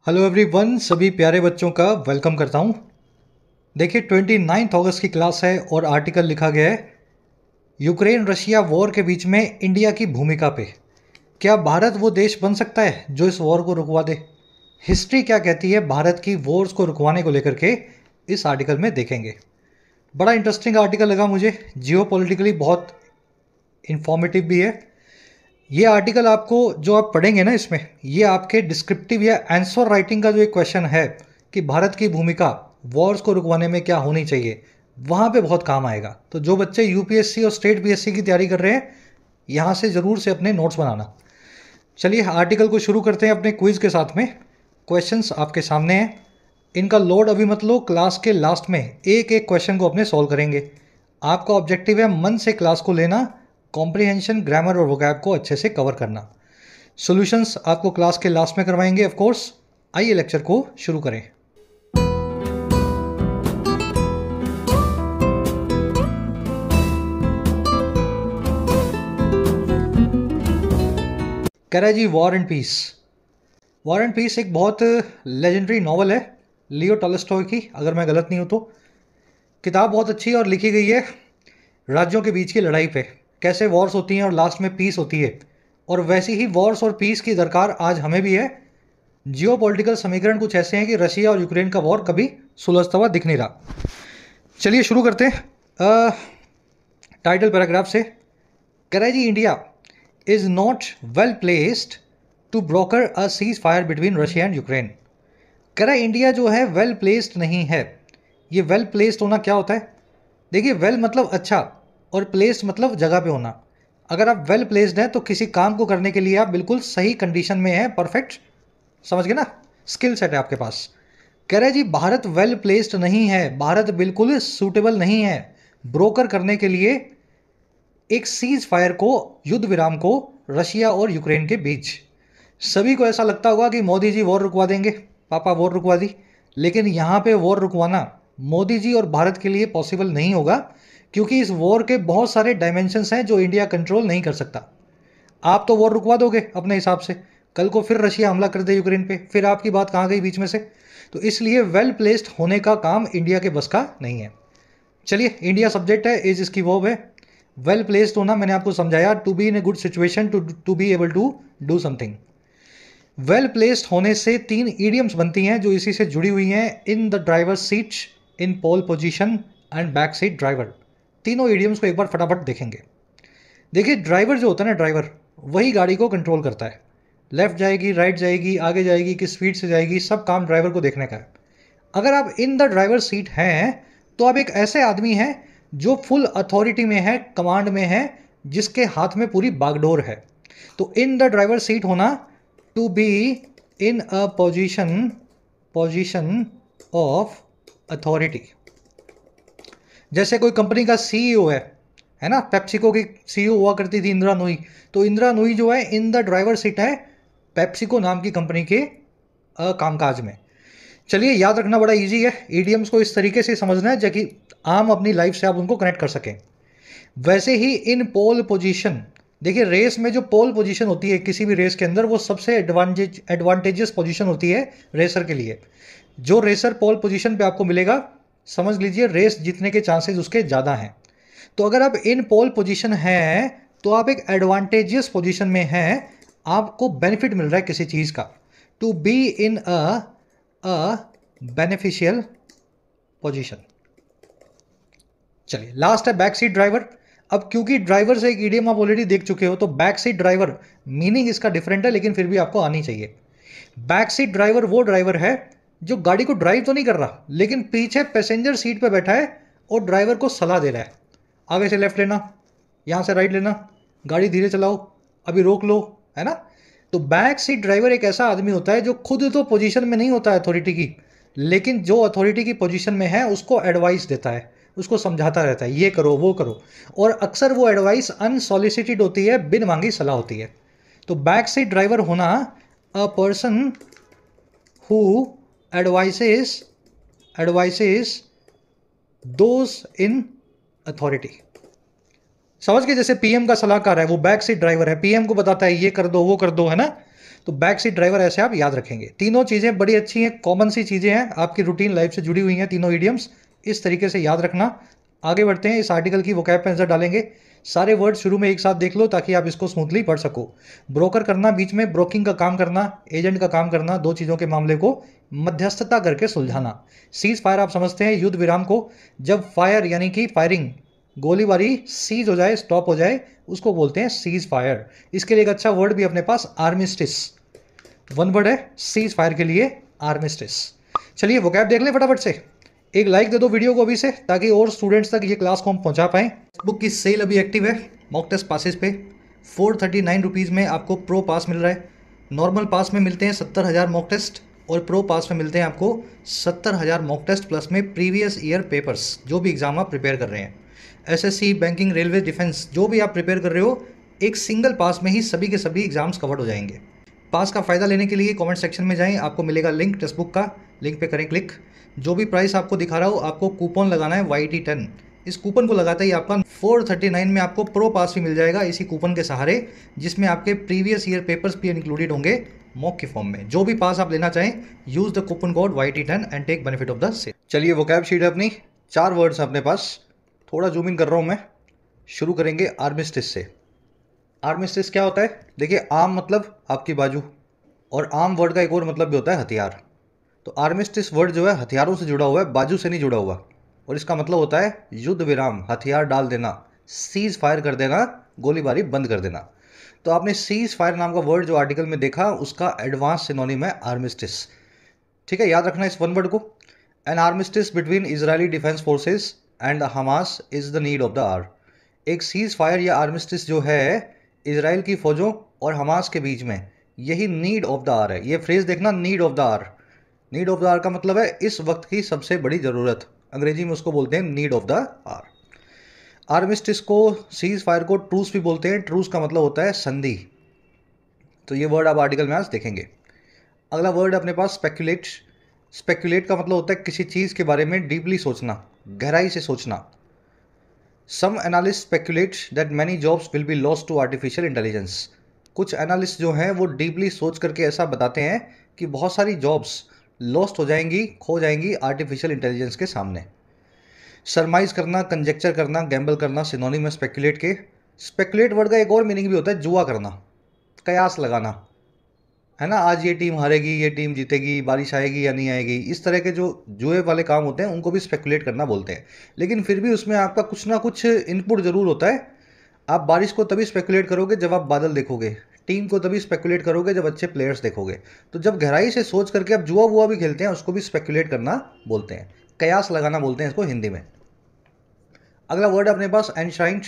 Hello everyone, सभी प्यारे बच्चों का वेलकम करता हूँ। देखिए 29 अगस्त की क्लास है और आर्टिकल लिखा गया है यूक्रेन रशिया वॉर के बीच में इंडिया की भूमिका पे। क्या भारत वो देश बन सकता है जो इस वॉर को रुकवा दे? हिस्ट्री क्या कहती है भारत की वॉर्स को रुकवाने को लेकर के, इस आर्टिकल में देखेंगे। बड़ा इंटरेस्टिंग आर्टिकल लगा मुझे, जियोपॉलिटिकली बहुत इंफॉर्मेटिव भी है। ये आर्टिकल आपको जो आप पढ़ेंगे ना, इसमें ये आपके डिस्क्रिप्टिव या आंसर राइटिंग का जो एक क्वेश्चन है कि भारत की भूमिका वॉर्स को रुकवाने में क्या होनी चाहिए, वहाँ पे बहुत काम आएगा। तो जो बच्चे यूपीएससी और स्टेट पीएससी की तैयारी कर रहे हैं, यहाँ से ज़रूर से अपने नोट्स बनाना। चलिए आर्टिकल को शुरू करते हैं अपने क्विज़ के साथ में। क्वेश्चंस आपके सामने हैं, इनका लोड अभी मत लो, क्लास के लास्ट में एक एक क्वेश्चन को अपने सॉल्व करेंगे। आपका ऑब्जेक्टिव है मन से क्लास को लेना, कॉम्प्रिहेंशन, ग्रामर और वोकैब को अच्छे से कवर करना। सॉल्यूशंस आपको क्लास के लास्ट में करवाएंगे ऑफ कोर्स। आइए लेक्चर को शुरू करें। कह रहा है जी war and peace. War and peace एक बहुत लेजेंडरी नॉवल है लियो टॉल्स्टॉय की, अगर मैं गलत नहीं हूँ तो। किताब बहुत अच्छी है और लिखी गई है राज्यों के बीच की लड़ाई पे, कैसे वॉर्स होती हैं और लास्ट में पीस होती है। और वैसी ही वॉर्स और पीस की दरकार आज हमें भी है। जियोपॉलिटिकल समीकरण कुछ ऐसे हैं कि रशिया और यूक्रेन का वॉर कभी सुलझता हुआ दिख नहीं रहा। चलिए शुरू करते हैं टाइटल पैराग्राफ से। कह रहा है जी India is not well placed to broker a cease fire between Russia and Ukraine. कह रहा है इंडिया जो है वेल प्लेस्ड नहीं है। ये वेल प्लेस्ड होना क्या होता है? देखिए वेल मतलब अच्छा और प्लेस्ड मतलब जगह पे होना। अगर आप वेल प्लेस्ड हैं तो किसी काम को करने के लिए आप बिल्कुल सही कंडीशन में हैं, परफेक्ट, समझ गए ना, स्किल सेट है आपके पास। कह रहे हैं जी भारत वेल प्लेस्ड नहीं है, भारत बिल्कुल सूटेबल नहीं है ब्रोकर करने के लिए एक सीज फायर को, युद्ध विराम को रशिया और यूक्रेन के बीच। सभी को ऐसा लगता होगा कि मोदी जी वॉर रुकवा देंगे, पापा वॉर रुकवा दी, लेकिन यहाँ पे वॉर रुकवाना मोदी जी और भारत के लिए पॉसिबल नहीं होगा, क्योंकि इस वॉर के बहुत सारे डायमेंशंस हैं जो इंडिया कंट्रोल नहीं कर सकता। आप तो वॉर रुकवा दोगे अपने हिसाब से, कल को फिर रशिया हमला कर दे यूक्रेन पे, फिर आपकी बात कहाँ गई बीच में से? तो इसलिए वेल प्लेस्ड होने का काम इंडिया के बस का नहीं है। चलिए इंडिया सब्जेक्ट है, एज इसकी वर्ब है। वेल प्लेस्ड होना मैंने आपको समझाया, to be in a good situation, to be able to do something. Well placed होने से तीन ईडियम्स बनती हैं जो इसी से जुड़ी हुई हैं। In the driver seat, in pole position and back seat driver. तीनों ईडियम्स को एक बार फटाफट देखेंगे। देखिए ड्राइवर जो होता है ना, ड्राइवर वही गाड़ी को कंट्रोल करता है। लेफ्ट जाएगी, राइट जाएगी, आगे जाएगी, किस स्पीड से जाएगी, सब काम ड्राइवर को देखने का है। अगर आप इन द ड्राइवर सीट हैं तो आप एक ऐसे आदमी हैं जो फुल अथॉरिटी में है, कमांड में है, जिसके हाथ में पूरी बागडोर है। तो इन द ड्राइवर सीट होना to be in a position of authority. जैसे कोई कंपनी का सीईओ है ना, पेप्सिको की सीईओ हुआ करती थी इंदिरा नूई, तो इंदिरा नूई जो है इन द ड्राइवर सीट है पेप्सिको नाम की कंपनी के कामकाज में। चलिए याद रखना बड़ा इजी है, ईडियम्स को इस तरीके से समझना है ताकि आम अपनी लाइफ से आप उनको कनेक्ट कर सकें। वैसे ही इन पोल पोजीशन, देखिए रेस में जो पोल पोजीशन होती है किसी भी रेस के अंदर, वो सबसे एडवांटेजियस पोजीशन होती है रेसर के लिए। जो रेसर पोल पोजीशन पे आपको मिलेगा, समझ लीजिए रेस जीतने के चांसेस उसके ज़्यादा हैं। तो अगर आप इन पोल पोजीशन हैं तो आप एक एडवांटेजियस पोजीशन में हैं, आपको बेनिफिट मिल रहा है किसी चीज़ का। To be in a beneficial position. चलिए लास्ट है बैक सीट ड्राइवर। अब क्योंकि ड्राइवर से एक ईडियम आप ऑलरेडी देख चुके हो, तो बैक सीट ड्राइवर मीनिंग इसका डिफरेंट है, लेकिन फिर भी आपको आनी चाहिए। बैक सीट ड्राइवर वो ड्राइवर है जो गाड़ी को ड्राइव तो नहीं कर रहा, लेकिन पीछे पैसेंजर सीट पे बैठा है और ड्राइवर को सलाह दे रहा है, आगे से लेफ्ट लेना, यहाँ से राइट लेना, गाड़ी धीरे चलाओ, अभी रोक लो, है ना। तो बैक सीट ड्राइवर एक ऐसा आदमी होता है जो खुद तो पोजीशन में नहीं होता है अथॉरिटी की, लेकिन जो अथॉरिटी की पोजीशन में है उसको एडवाइस देता है, उसको समझाता रहता है, ये करो वो करो। और अक्सर वो एडवाइस अनसॉलिसिटेड होती है, बिन मांगी सलाह होती है। तो बैक सीट ड्राइवर होना a person who advices those in authority. समझ के, जैसे पीएम का सलाहकार है वो बैक सीट ड्राइवर है, पीएम को बताता है ये कर दो वो कर दो, है ना। तो बैक सीट ड्राइवर ऐसे आप याद रखेंगे। तीनों चीज़ें बड़ी अच्छी हैं, कॉमन सी चीज़ें हैं, आपकी रूटीन लाइफ से जुड़ी हुई हैं तीनों इडियम्स। इस तरीके से याद रखना। आगे बढ़ते हैं, इस आर्टिकल की वोकैब पे नजर डालेंगे। सारे वर्ड शुरू में एक साथ देख लो ताकि आप इसको स्मूथली पढ़ सको। ब्रोकर करना, बीच में ब्रोकिंग का काम करना, एजेंट का काम करना, दो चीज़ों के मामले को मध्यस्थता करके सुलझाना। सीज फायर आप समझते हैं युद्ध विराम को। जब फायर यानी कि फायरिंग, गोलीबारी सीज हो जाए, स्टॉप हो जाए, उसको बोलते हैं सीज फायर। इसके लिए एक अच्छा वर्ड भी अपने पास आर्मिस्टिस, वन वर्ड है सीज फायर के लिए, आर्मिस्टिस। चलिए वोकैब देख लें फटाफट से। एक लाइक दे दो वीडियो को अभी से ताकि और स्टूडेंट्स तक ये क्लास को हम पहुंचा पाएं। बुक की सेल अभी एक्टिव है मॉक टेस्ट पासेस पे। 439 रुपीज़ में आपको प्रो पास मिल रहा है। नॉर्मल पास में मिलते हैं 70,000 मॉक टेस्ट और प्रो पास में मिलते हैं आपको 70,000 मॉक टेस्ट प्लस में प्रीवियस ईयर पेपर्स, जो भी एग्ज़ाम आप प्रिपेयर कर रहे हैं, एसएससी, बैंकिंग, रेलवे, डिफेंस, जो भी आप प्रिपेयर कर रहे हो, एक सिंगल पास में ही सभी के सभी एग्जाम्स कवर्ड हो जाएंगे। पास का फ़ायदा लेने के लिए कमेंट सेक्शन में जाएं, आपको मिलेगा लिंक टेक्स्ट बुक का, लिंक पे करें क्लिक। जो भी प्राइस आपको दिखा रहा हो, आपको कूपन लगाना है YT10। इस कूपन को लगाते ही आपका 439 में आपको प्रो पास भी मिल जाएगा इसी कूपन के सहारे, जिसमें आपके प्रीवियस ईयर पेपर्स भी इंक्लूडेड होंगे मॉक के फॉर्म में। जो भी पास आप लेना चाहें, use the coupon code YT10 and take benefit of the sale. चलिए वोकैब शीट है अपनी, 4 वर्ड्स अपने पास, थोड़ा जूम इन कर रहा हूँ मैं। शुरू करेंगे आर्मिस्टिस से। आर्मिस्टिस क्या होता है? देखिए, आर्म मतलब आपकी बाजू, और आर्म वर्ड का एक और मतलब भी होता है हथियार। तो आर्मिस्टिस वर्ड जो है हथियारों से जुड़ा हुआ है, बाजू से नहीं जुड़ा हुआ, और इसका मतलब होता है युद्ध विराम, हथियार डाल देना, सीज फायर कर देना, गोलीबारी बंद कर देना। तो आपने सीज फायर नाम का वर्ड जो आर्टिकल में देखा, उसका एडवांस सिनोनिम है आर्मिस्टिस। ठीक है, याद रखना इस वन वर्ड को। An armistice between Israeli defence forces and Hamas is the need of the hour. एक सीज फायर या आर्मिस्टिस जो है इजराइल की फौजों और हमास के बीच में, यही नीड ऑफ द आवर है। ये फ्रेज देखना, need of the hour. Need of the hour का मतलब है इस वक्त की सबसे बड़ी ज़रूरत। अंग्रेजी में उसको बोलते हैं need of the hour. Armistice को, सीज फायर को ट्रूस भी बोलते हैं। ट्रूस का मतलब होता है संधि। तो ये वर्ड आप आर्टिकल में आज देखेंगे। अगला वर्ड अपने पास स्पेक्यूलेट। स्पेक्यूलेट का मतलब होता है किसी चीज़ के बारे में डीपली सोचना, गहराई से सोचना। Some analyst speculate that many jobs will be lost to artificial intelligence. कुछ एनालिस्ट जो हैं वो डीपली सोच करके ऐसा बताते हैं कि बहुत सारी जॉब्स लॉस्ट हो जाएंगी, खो जाएंगी आर्टिफिशियल इंटेलिजेंस के सामने। सरमाइज करना, कंजेक्चर करना, गैम्बल करना सिनोनिम है स्पेक्यूलेट के। स्पेक्यूलेट वर्ड का एक और मीनिंग भी होता है जुआ करना, कयास लगाना, है ना। आज ये टीम हारेगी, ये टीम जीतेगी, बारिश आएगी या नहीं आएगी, इस तरह के जो जुए वाले काम होते हैं उनको भी स्पेकुलेट करना बोलते हैं। लेकिन फिर भी उसमें आपका कुछ ना कुछ इनपुट ज़रूर होता है। आप बारिश को तभी स्पेकुलेट करोगे जब आप बादल देखोगे, टीम को तभी स्पेकुलेट करोगे जब अच्छे प्लेयर्स देखोगे। तो जब गहराई से सोच करके आप जुआ वुआ भी खेलते हैं, उसको भी स्पेकुलेट करना बोलते हैं, कयास लगाना बोलते हैं इसको हिंदी में। अगला वर्ड अपने पास एनश्राइंड।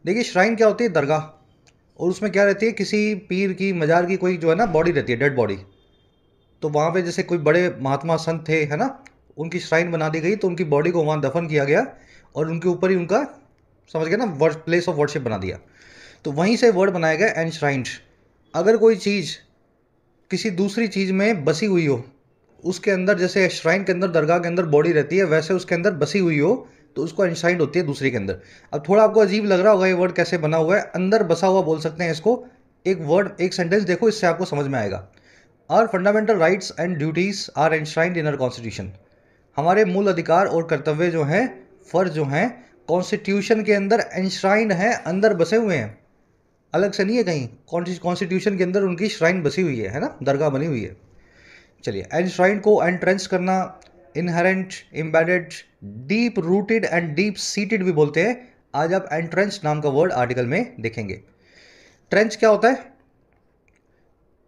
देखिए, श्राइन क्या होती है? दरगाह। और उसमें क्या रहती है? किसी पीर की, मजार की कोई जो है ना बॉडी रहती है, डेड बॉडी। तो वहाँ पे जैसे कोई बड़े महात्मा संत थे, है ना, उनकी श्राइन बना दी गई, तो उनकी बॉडी को वहाँ दफन किया गया और उनके ऊपर ही उनका, समझ गए ना, प्लेस ऑफ वर्शिप बना दिया। तो वहीं से वर्ड बनाया गया एनश्राइंड। अगर कोई चीज़ किसी दूसरी चीज़ में बसी हुई हो, उसके अंदर, जैसे श्राइन के अंदर, दरगाह के अंदर बॉडी रहती है, वैसे उसके अंदर बसी हुई हो तो उसको एनश्राइंड होती है दूसरी के अंदर। अब थोड़ा आपको अजीब लग रहा होगा ये वर्ड कैसे बना हुआ है, अंदर बसा हुआ बोल सकते हैं इसको। एक वर्ड, एक सेंटेंस देखो, इससे आपको समझ में आएगा। Our fundamental rights and duties are enshrined in our constitution. हमारे मूल अधिकार और कर्तव्य जो हैं, फर्ज जो हैं, कॉन्स्टिट्यूशन के अंदर एनश्राइंड हैं, अंदर बसे हुए हैं, अलग से नहीं है कहीं। कॉन्स्टिट्यूशन के अंदर उनकी श्राइन बसी हुई है ना, दरगाह बनी हुई है। चलिए, एनश्राइंड को एंट्रेंस करना, inherent, embedded, deep rooted and deep seated भी बोलते हैं। आज आप एंट्रेंस नाम का वर्ड आर्टिकल में देखेंगे। ट्रेंच क्या होता है?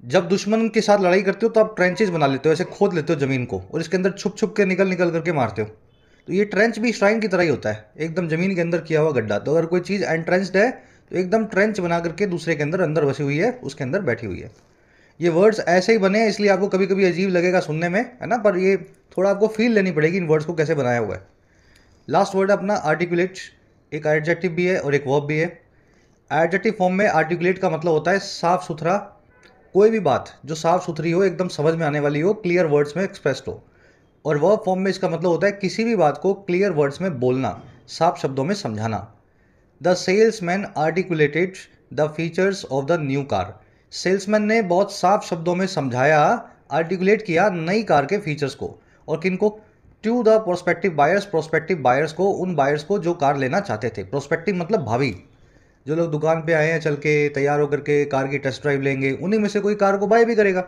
जब दुश्मन के साथ लड़ाई करते हो तो आप ट्रेंचेस बना लेते हो, ऐसे खोद लेते हो जमीन को, और इसके अंदर छुप छुप के निकल निकल करके मारते हो। तो ये ट्रेंच भी श्राइन की तरह ही होता है, एकदम जमीन के अंदर किया हुआ गड्ढा। तो अगर कोई चीज़ एंट्रेंस्ड है तो एकदम ट्रेंच बना करके दूसरे के अंदर, अंदर बसी हुई है, उसके अंदर बैठी हुई है। ये वर्ड्स ऐसे ही बने हैं, इसलिए आपको कभी कभी अजीब लगेगा सुनने में, है ना, पर ये थोड़ा आपको फील लेनी पड़ेगी इन वर्ड्स को कैसे बनाया हुआ है। लास्ट वर्ड अपना आर्टिकुलेट। एक एडजेक्टिव भी है और एक वर्ब भी है। एडजेक्टिव फॉर्म में आर्टिकुलेट का मतलब होता है साफ सुथरा, कोई भी बात जो साफ सुथरी हो, एकदम समझ में आने वाली हो, क्लियर वर्ड्स में एक्सप्रेस्ड हो। और वर्ब फॉर्म में इसका मतलब होता है किसी भी बात को क्लियर वर्ड्स में बोलना, साफ शब्दों में समझाना। The salesman articulated the features of the new car. Salesman ने बहुत साफ शब्दों में समझाया, आर्टिकुलेट किया नई कार के फीचर्स को, और किनको, टू द प्रोस्पेक्टिव बायर्स को, उन बायर्स को जो कार लेना चाहते थे। प्रोस्पेक्टिव मतलब भावी, जो लोग दुकान पे आए हैं, चल के तैयार होकर के कार की टेस्ट ड्राइव लेंगे, उन्हीं में से कोई कार को बाय भी करेगा,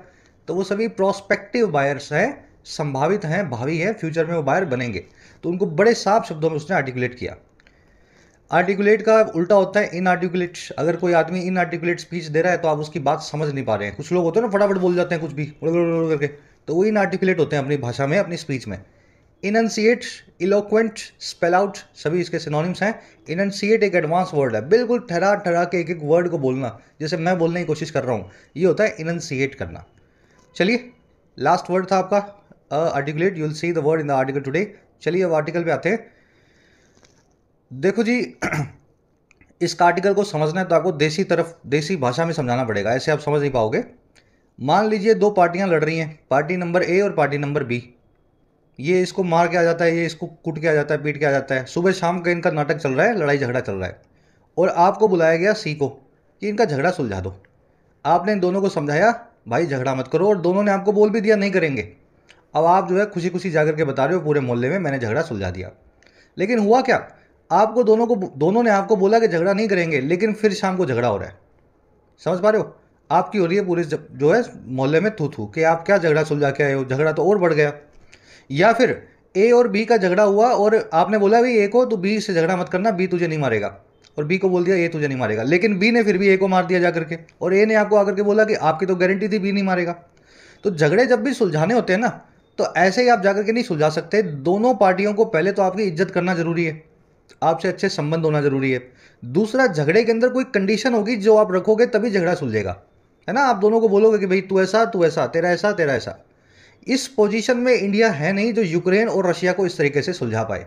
तो वो सभी प्रोस्पेक्टिव बायर्स हैं, संभावित हैं, भावी है, फ्यूचर में वो बायर बनेंगे। तो उनको बड़े साफ शब्दों में उसने आर्टिकुलेट किया। आर्टिकुलेट का उल्टा होता है इनआर्टिकुलेट। अगर कोई आदमी इनआर्टिकुलेट स्पीच दे रहा है तो आप उसकी बात समझ नहीं पा रहे हैं। कुछ लोग होते हैं ना, फटाफट बोल जाते हैं कुछ भी करके, तो वो इनआर्टिकुलेट होते हैं अपनी भाषा में, अपनी स्पीच में। इनंसिएट, इलोक्वेंट, स्पेल आउट, सभी इसके सिनोनिम्स हैं। इनंसिएट एक एडवांस वर्ड है, बिल्कुल ठहरा ठहरा के एक एक वर्ड को बोलना, जैसे मैं बोलने की कोशिश कर रहा हूँ, ये होता है इनंसिएट करना। चलिए, लास्ट वर्ड था आपका articulate. You will see the word in the article today. चलिए अब आर्टिकल पे आते हैं। देखो जी, इस आर्टिकल को समझना है तो आपको देसी भाषा में समझाना पड़ेगा, ऐसे आप समझ नहीं पाओगे। मान लीजिए दो पार्टियां लड़ रही हैं, पार्टी नंबर ए और पार्टी नंबर बी। ये इसको मार के आ जाता है, ये इसको कूट के आ जाता है, पीट के आ जाता है, सुबह शाम का इनका नाटक चल रहा है, लड़ाई झगड़ा चल रहा है, और आपको बुलाया गया सी को कि इनका झगड़ा सुलझा दो। आपने इन दोनों को समझाया, भाई झगड़ा मत करो, और दोनों ने आपको बोल भी दिया नहीं करेंगे। अब आप जो है खुशी खुशी जाकर के बता रहे हो पूरे मोहल्ले में, मैंने झगड़ा सुलझा दिया। लेकिन हुआ क्या, आपको दोनों ने आपको बोला कि झगड़ा नहीं करेंगे, लेकिन फिर शाम को झगड़ा हो रहा है। समझ पा रहे हो, आपकी हो रही है पूरे जो है मोहल्ले में थू थू कि आप क्या झगड़ा सुलझा के आए हो, झगड़ा तो और बढ़ गया। या फिर ए और बी का झगड़ा हुआ और आपने बोला भाई ए को तो बी से झगड़ा मत करना, बी तुझे नहीं मारेगा, और बी को बोल दिया ए तुझे नहीं मारेगा, लेकिन बी ने फिर भी ए को मार दिया जाकर के, और ए ने आपको आकर के बोला कि आपकी तो गारंटी थी बी नहीं मारेगा। तो झगड़े जब भी सुलझाने होते हैं ना, तो ऐसे ही आप जाकर के नहीं सुलझा सकते। दोनों पार्टियों को पहले तो आपकी इज्जत करना जरूरी है, आपसे अच्छे संबंध होना जरूरी है। दूसरा, झगड़े के अंदर कोई कंडीशन होगी जो आप रखोगे तभी झगड़ा सुलझेगा, है ना। आप दोनों को बोलोगे कि भाई तू ऐसा तेरा ऐसा तेरा ऐसा। इस पोजीशन में इंडिया है नहीं जो यूक्रेन और रशिया को इस तरीके से सुलझा पाए।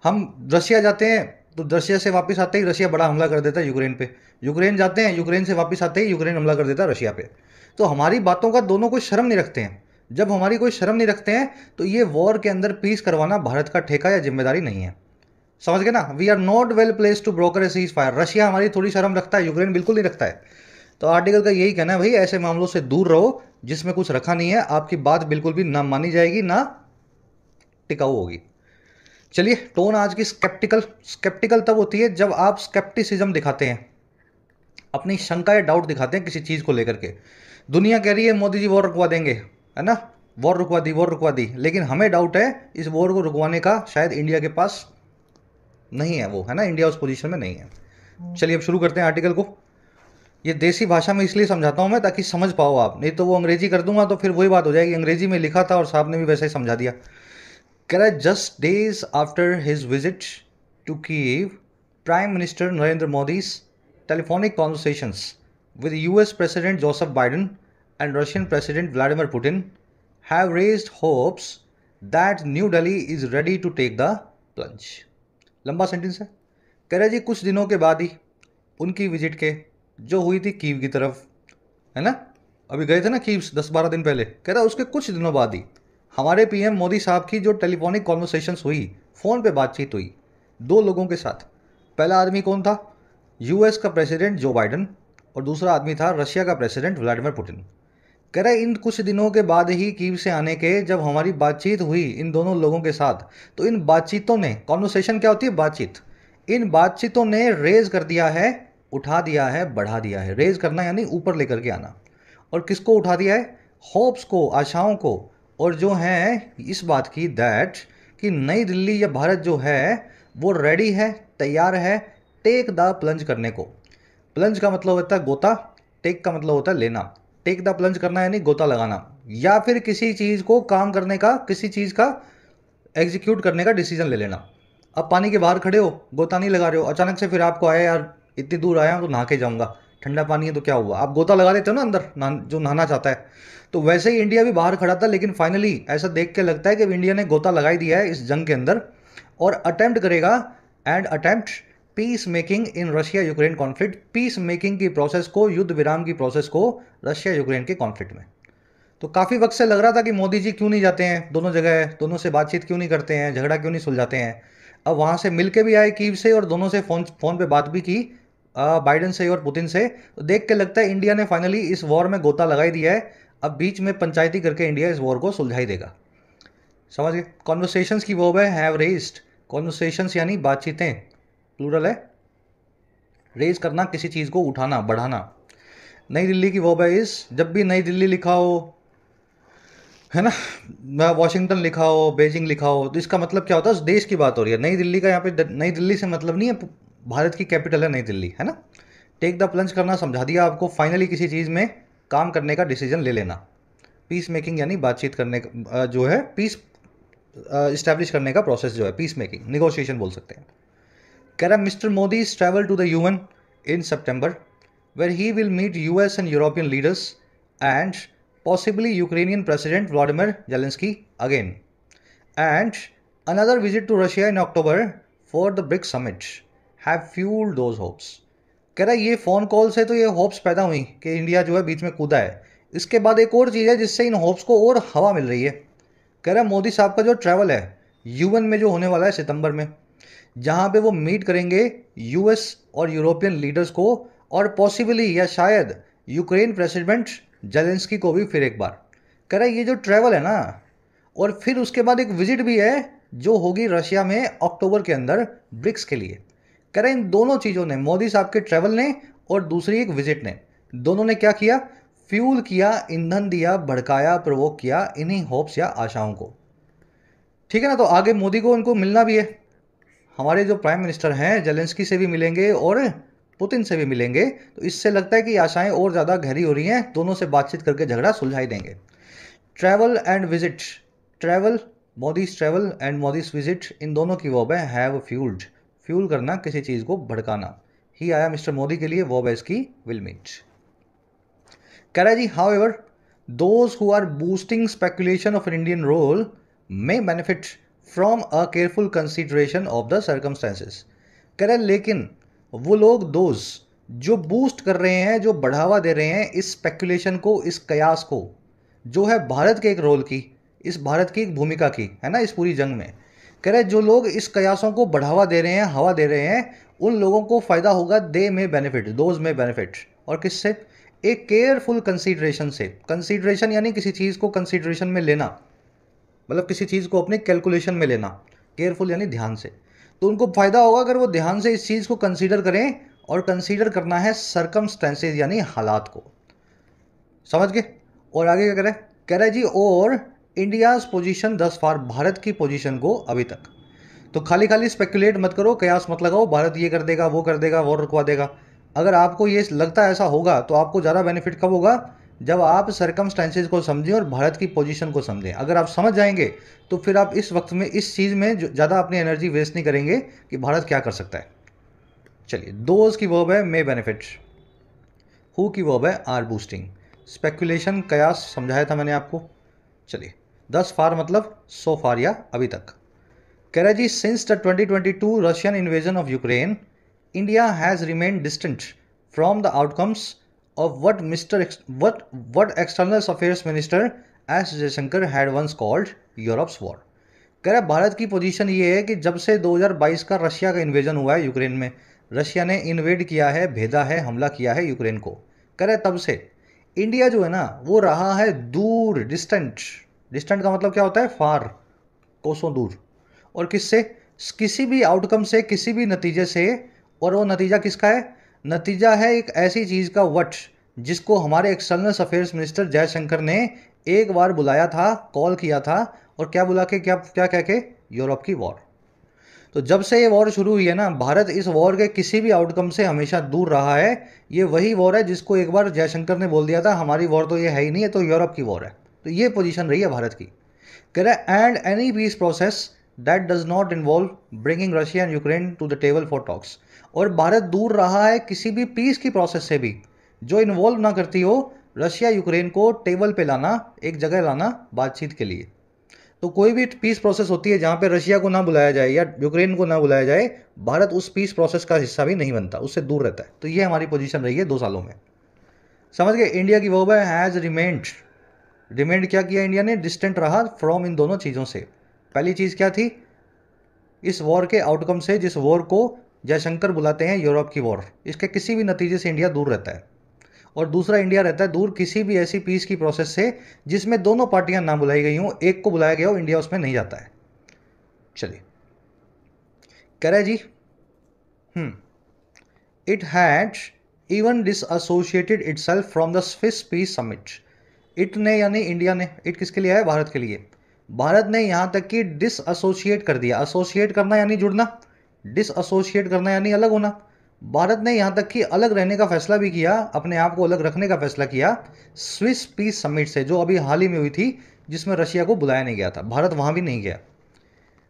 हम रशिया जाते हैं तो रशिया से वापस आते ही रशिया बड़ा हमला कर देता है यूक्रेन पे, यूक्रेन जाते हैं, यूक्रेन से वापस आते ही यूक्रेन हमला कर देता है रशिया पे। तो हमारी बातों का दोनों कोई शर्म नहीं रखते हैं। जब हमारी कोई शर्म नहीं रखते हैं तो ये वॉर के अंदर पीस करवाना भारत का ठेका या जिम्मेदारी नहीं है। समझ गए ना, we are not well place to broker a ceasefire. Russia हमारी थोड़ी शर्म रखता है, यूक्रेन बिल्कुल नहीं रखता है। तो आर्टिकल का यही कहना है, भाई ऐसे मामलों से दूर रहो जिसमें कुछ रखा नहीं है, आपकी बात बिल्कुल भी ना मानी जाएगी ना टिकाऊ होगी। चलिए, टोन आज की स्केप्टिकल तब होती है जब आप स्केप्टिसिज्म दिखाते हैं, अपनी शंका या डाउट दिखाते हैं किसी चीज को लेकर के। दुनिया कह रही है मोदी जी वॉर रुकवा देंगे, है ना, वॉर रुकवा दी, लेकिन हमें डाउट है इस वॉर को रुकवाने का शायद इंडिया के पास नहीं है वो, है ना, इंडिया उस पोजीशन में नहीं है। चलिए अब शुरू करते हैं आर्टिकल को। ये देसी भाषा में इसलिए समझाता हूं मैं ताकि समझ पाओ आप, नहीं तो वो अंग्रेजी कर दूंगा तो फिर वही बात हो जाएगी, अंग्रेजी में लिखा था और साहब ने भी वैसे ही समझा दिया। कह रहा है, just days after his visit to Kyiv, prime minister Narendra Modi's telephonic conversations with US President Joseph Biden and Russian President Vladimir Putin have raised hopes that New Delhi is ready to take the plunge। लंबा sentence है। कह रहा है जी कुछ दिनों के बाद ही उनकी विजिट के जो हुई थी कीव की तरफ, है ना, अभी गए थे ना कीव 10-12 दिन पहले, कह रहा है उसके कुछ दिनों बाद ही हमारे पीएम मोदी साहब की जो टेलीफोनिक कॉन्वर्सेशंस हुई, फ़ोन पे बातचीत हुई दो लोगों के साथ। पहला आदमी कौन था, यूएस का प्रेसिडेंट जो बाइडन, और दूसरा आदमी था रशिया का प्रेसिडेंट व्लादिमीर पुतिन। कह रहा है इन कुछ दिनों के बाद ही कीव से आने के जब हमारी बातचीत हुई इन दोनों लोगों के साथ, तो इन बातचीतों ने, कॉन्वर्सेशन क्या होती है, बातचीत, इन बातचीतों ने रेज कर दिया है, उठा दिया है, बढ़ा दिया है। रेज करना यानी ऊपर लेकर के आना, और किसको उठा दिया है, होप्स को, आशाओं को, और जो है इस बात की दैट कि नई दिल्ली या भारत जो है वो रेडी है, तैयार है टेक द प्लंज करने को। प्लंज का मतलब होता है गोता, टेक का मतलब होता है लेना। टेक द प्लंज करना यानी गोता लगाना, या फिर किसी चीज़ को काम करने का, किसी चीज़ का एग्जीक्यूट करने का डिसीजन ले लेना। अब पानी के बाहर खड़े हो, गोता नहीं लगा रहे हो, अचानक से फिर आपको आया यार इतनी दूर आया हूं तो नहा के जाऊंगा, ठंडा पानी है तो क्या हुआ, आप गोता लगा देते हो ना अंदर, जो नहाना चाहता है। तो वैसे ही इंडिया भी बाहर खड़ा था, लेकिन फाइनली ऐसा देख के लगता है कि इंडिया ने गोता लगाई दिया है इस जंग के अंदर, और अटेम्प्ट करेगा and attempt peace making in Russia Ukraine conflict. Peace making की प्रोसेस को, युद्ध विराम की प्रोसेस को रशिया यूक्रेन के कॉन्फ्लिक्ट में। तो काफ़ी वक्त से लग रहा था कि मोदी जी क्यों नहीं जाते हैं दोनों जगह, दोनों से बातचीत क्यों नहीं करते हैं, झगड़ा क्यों नहीं सुलझाते हैं। अब वहाँ से मिल के भी आए कीव से, और दोनों से फ़ोन पे बात भी की, बाइडेन से और पुतिन से, तो देख के लगता है इंडिया ने फाइनली इस वॉर में गोता लगा ही दिया है। अब बीच में पंचायती करके इंडिया इस वॉर को सुलझा ही देगा। समझ गए। कॉन्वर्सेशंस की वर्ब है हैव रेज्ड। कॉन्वर्सेशंस यानी बातचीतें, प्लूरल है। रेज करना, किसी चीज़ को उठाना, बढ़ाना। नई दिल्ली की वर्ब है इस। जब भी नई दिल्ली लिखा हो, है ना, वॉशिंगटन लिखा हो, बेजिंग लिखा हो, तो इसका मतलब क्या होता है, उस देश की बात हो रही है। नई दिल्ली का यहाँ पे नई दिल्ली से मतलब नहीं है, भारत की कैपिटल है नई दिल्ली, है ना। टेक द प्लंज करना समझा दिया आपको, फाइनली किसी चीज़ में काम करने का डिसीजन ले लेना। पीस मेकिंग यानी बातचीत करने का जो है, पीस इस्टेब्लिश करने का प्रोसेस जो है, पीस मेकिंग, निगोशिएशन बोल सकते हैं। कह रहा mister Modi is travel to the UN in September where he will meet US and European leaders and possibly Ukrainian President Vladimir Zelensky again, and another visit to Russia in October for the BRICS summit have fueled those hopes। कह रहा है ये phone call से तो ये hopes पैदा हुई कि इंडिया जो है बीच में कूदा है। इसके बाद एक और चीज़ है जिससे इन होप्स को और हवा मिल रही है। कह रहा है मोदी साहब का जो ट्रैवल है यूएन में जो होने वाला है सितंबर में, जहाँ पे वो मीट करेंगे यूएस और यूरोपियन लीडर्स को, और पॉसिबली या शायद यूक्रेन प्रेसिडेंट जेलेंस्की को भी फिर एक बार। कह रहा है ये जो ट्रैवल है ना, और फिर उसके बाद एक विजिट भी है जो होगी रशिया में अक्टूबर के अंदर ब्रिक्स के लिए। कह रहे हैं इन दोनों चीज़ों ने, मोदी साहब के ट्रैवल ने और दूसरी एक विजिट ने, दोनों ने क्या किया, फ्यूल किया, ईंधन दिया, भड़काया, प्रोवोक किया इन्हीं होप्स या आशाओं को। ठीक है ना। तो आगे मोदी को उनको मिलना भी है। हमारे जो प्राइम मिनिस्टर हैं जेलेंस्की से भी मिलेंगे और पुतिन से भी मिलेंगे, तो इससे लगता है कि आशाएं और ज़्यादा गहरी हो रही हैं। दोनों से बातचीत करके झगड़ा सुलझाई देंगे। Travel and visit, travel, Modi's travel and Modi's visit, इन दोनों की वर्ब है हैव फ्यूल्ड। फ्यूल करना, किसी चीज़ को भड़काना। ही आया मिस्टर मोदी के लिए, वर्ब है इसकी विल मीट। कह रहा है जी however those who are boosting speculation of an Indian role may benefit from a careful consideration of the circumstances. कह रहा है लेकिन वो लोग दोज जो बूस्ट कर रहे हैं, जो बढ़ावा दे रहे हैं इस स्पेकुलेशन को, इस कयास को, जो है भारत के एक रोल की, इस भारत की एक भूमिका की, है ना, इस पूरी जंग में। कह रहे जो लोग इस कयासों को बढ़ावा दे रहे हैं, हवा दे रहे हैं, उन लोगों को फ़ायदा होगा। दे में बेनिफिट, दोज में बेनिफिट। और किससे? एक केयरफुल कंसीडरेशन से। कंसीडरेशन यानी किसी चीज़ को कंसीडरेशन में लेना, मतलब किसी चीज़ को अपने कैलकुलेशन में लेना। केयरफुल यानी ध्यान से। तो उनको फ़ायदा होगा अगर वो ध्यान से इस चीज़ को कंसीडर करें, और कंसीडर करना है सरकमस्टेंसेज यानी हालात को। समझ गए। और आगे क्या कह रहा है जी, और इंडियाज़ पोजीशन दस फार, भारत की पोजीशन को अभी तक। तो खाली खाली स्पेकुलेट मत करो, कयास मत लगाओ, भारत ये कर देगा, वो कर देगा, वो रुकवा देगा। अगर आपको ये लगता है ऐसा होगा, तो आपको ज़्यादा बेनिफिट कब होगा, जब आप सरकमस्टेंसेज को समझें और भारत की पोजीशन को समझें। अगर आप समझ जाएंगे तो फिर आप इस वक्त में इस चीज़ में ज़्यादा अपनी एनर्जी वेस्ट नहीं करेंगे कि भारत क्या कर सकता है। चलिए, दोज की वर्ब है मे बेनिफिट, हु की वर्ब है आर बूस्टिंग। स्पेकुलेशन, कयास समझाया था मैंने आपको। चलिए, दस फार मतलब सो फार या अभी तक। कह रहा है जी since the 2022 Russian invasion of Ukraine, India has remain distant from the outcomes of what external affairs minister S Jaishankar had once called Europe's war. कह रहा है भारत की पोजीशन ये है कि जब से 2022 का रशिया का इन्वेजन हुआ है यूक्रेन में, रशिया ने इन्वेड किया है, भेदा है, हमला किया है यूक्रेन को। कह रहा है तब से इंडिया जो है ना, वो रहा है दूर, डिस्टेंट। डिस्टेंट का मतलब क्या होता है, फार, कोसों दूर। और किससे? किसी भी आउटकम से, किसी भी नतीजे से। और वो नतीजा किसका है? नतीजा है एक ऐसी चीज़ का, वट, जिसको हमारे एक्सटर्नल अफेयर्स मिनिस्टर जयशंकर ने एक बार बुलाया था, कॉल किया था। और क्या बुला के, क्या क्या कह के? यूरोप की वॉर। तो जब से ये वॉर शुरू हुई है ना, भारत इस वॉर के किसी भी आउटकम से हमेशा दूर रहा है। ये वही वॉर है जिसको एक बार जयशंकर ने बोल दिया था हमारी वॉर तो ये है ही नहीं है, तो यूरोप की वॉर है। तो ये पोजीशन रही है भारत की। कह रहा है and any peace process that does not involve bringing Russia and Ukraine to the table for talks. और भारत दूर रहा है किसी भी पीस की प्रोसेस से भी जो इन्वॉल्व ना करती हो रशिया यूक्रेन को टेबल पे लाना, एक जगह लाना बातचीत के लिए। तो कोई भी पीस प्रोसेस होती है जहाँ पे रशिया को ना बुलाया जाए या यूक्रेन को ना बुलाया जाए, भारत उस पीस प्रोसेस का हिस्सा भी नहीं बनता, उससे दूर रहता है। तो ये हमारी पोजीशन रही है 2 सालों में। समझ गए। इंडिया की वर्ब है हैज़ रिमेंड। रिमेंड क्या किया इंडिया ने? डिस्टेंट रहा फ्रॉम इन दोनों चीज़ों से। पहली चीज़ क्या थी? इस वॉर के आउटकम से, जिस वॉर को जयशंकर बुलाते हैं यूरोप की वॉर, इसके किसी भी नतीजे से इंडिया दूर रहता है। और दूसरा, इंडिया रहता है दूर किसी भी ऐसी पीस की प्रोसेस से जिसमें दोनों पार्टियां ना बुलाई गई हों, एक को बुलाया गया हो, इंडिया उसमें नहीं जाता है। चलिए, कह रहे जी it had even disassociated itself from the Swiss peace summit. It ने यानी इंडिया ने, इट किसके लिए है? भारत के लिए। भारत ने यहां तक कि डिसएसोसिएट कर दिया। एसोसिएट करना यानी जुड़ना, डिसएसोसिएट करना यानी अलग होना। भारत ने यहां तक कि अलग रहने का फैसला भी किया, अपने आप को अलग रखने का फैसला किया स्विस पीस समिट से, जो अभी हाल ही में हुई थी, जिसमें रशिया को बुलाया नहीं गया था। भारत वहां भी नहीं गया,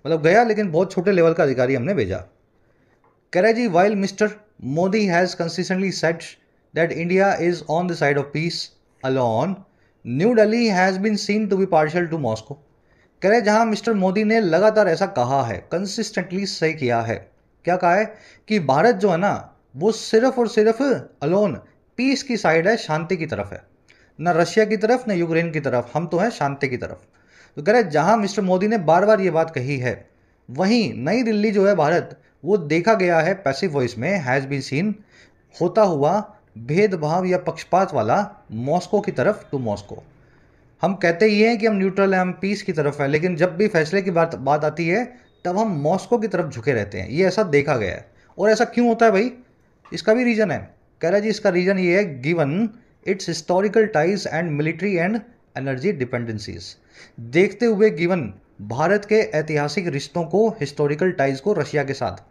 मतलब गया लेकिन बहुत छोटे लेवल का अधिकारी हमने भेजा। कह रहे जी, while Mister Modi has consistently said that India is on the side of peace alone, New Delhi has been seen to be partial to Moscow. कह रहे जहां मिस्टर मोदी ने लगातार ऐसा कहा है, कंसिस्टेंटली सही किया है, क्या कहा है कि भारत जो है ना वो सिर्फ और सिर्फ अलोन पीस की साइड है, शांति की तरफ है, ना रशिया की तरफ ना यूक्रेन की तरफ, हम तो हैं शांति की तरफ। तो कह रहे जहां मिस्टर मोदी ने बार बार ये बात कही है, वहीं नई दिल्ली जो है भारत, वो देखा गया है पैसिव वॉइस में, हैज़ बीन सीन होता हुआ भेदभाव या पक्षपात वाला मॉस्को की तरफ, टू मॉस्को। हम कहते ही हैं कि हम न्यूट्रल हैं, हम पीस की तरफ है, लेकिन जब भी फैसले की बात आती है तब हम मॉस्को की तरफ झुके रहते हैं। ये ऐसा देखा गया है। और ऐसा क्यों होता है भाई? इसका भी रीज़न है। कह रहा जी इसका रीज़न ये है, given it's historical ties and military and energy dependencies. देखते हुए गिवन भारत के ऐतिहासिक रिश्तों को, हिस्टोरिकल टाइज को रशिया के साथ,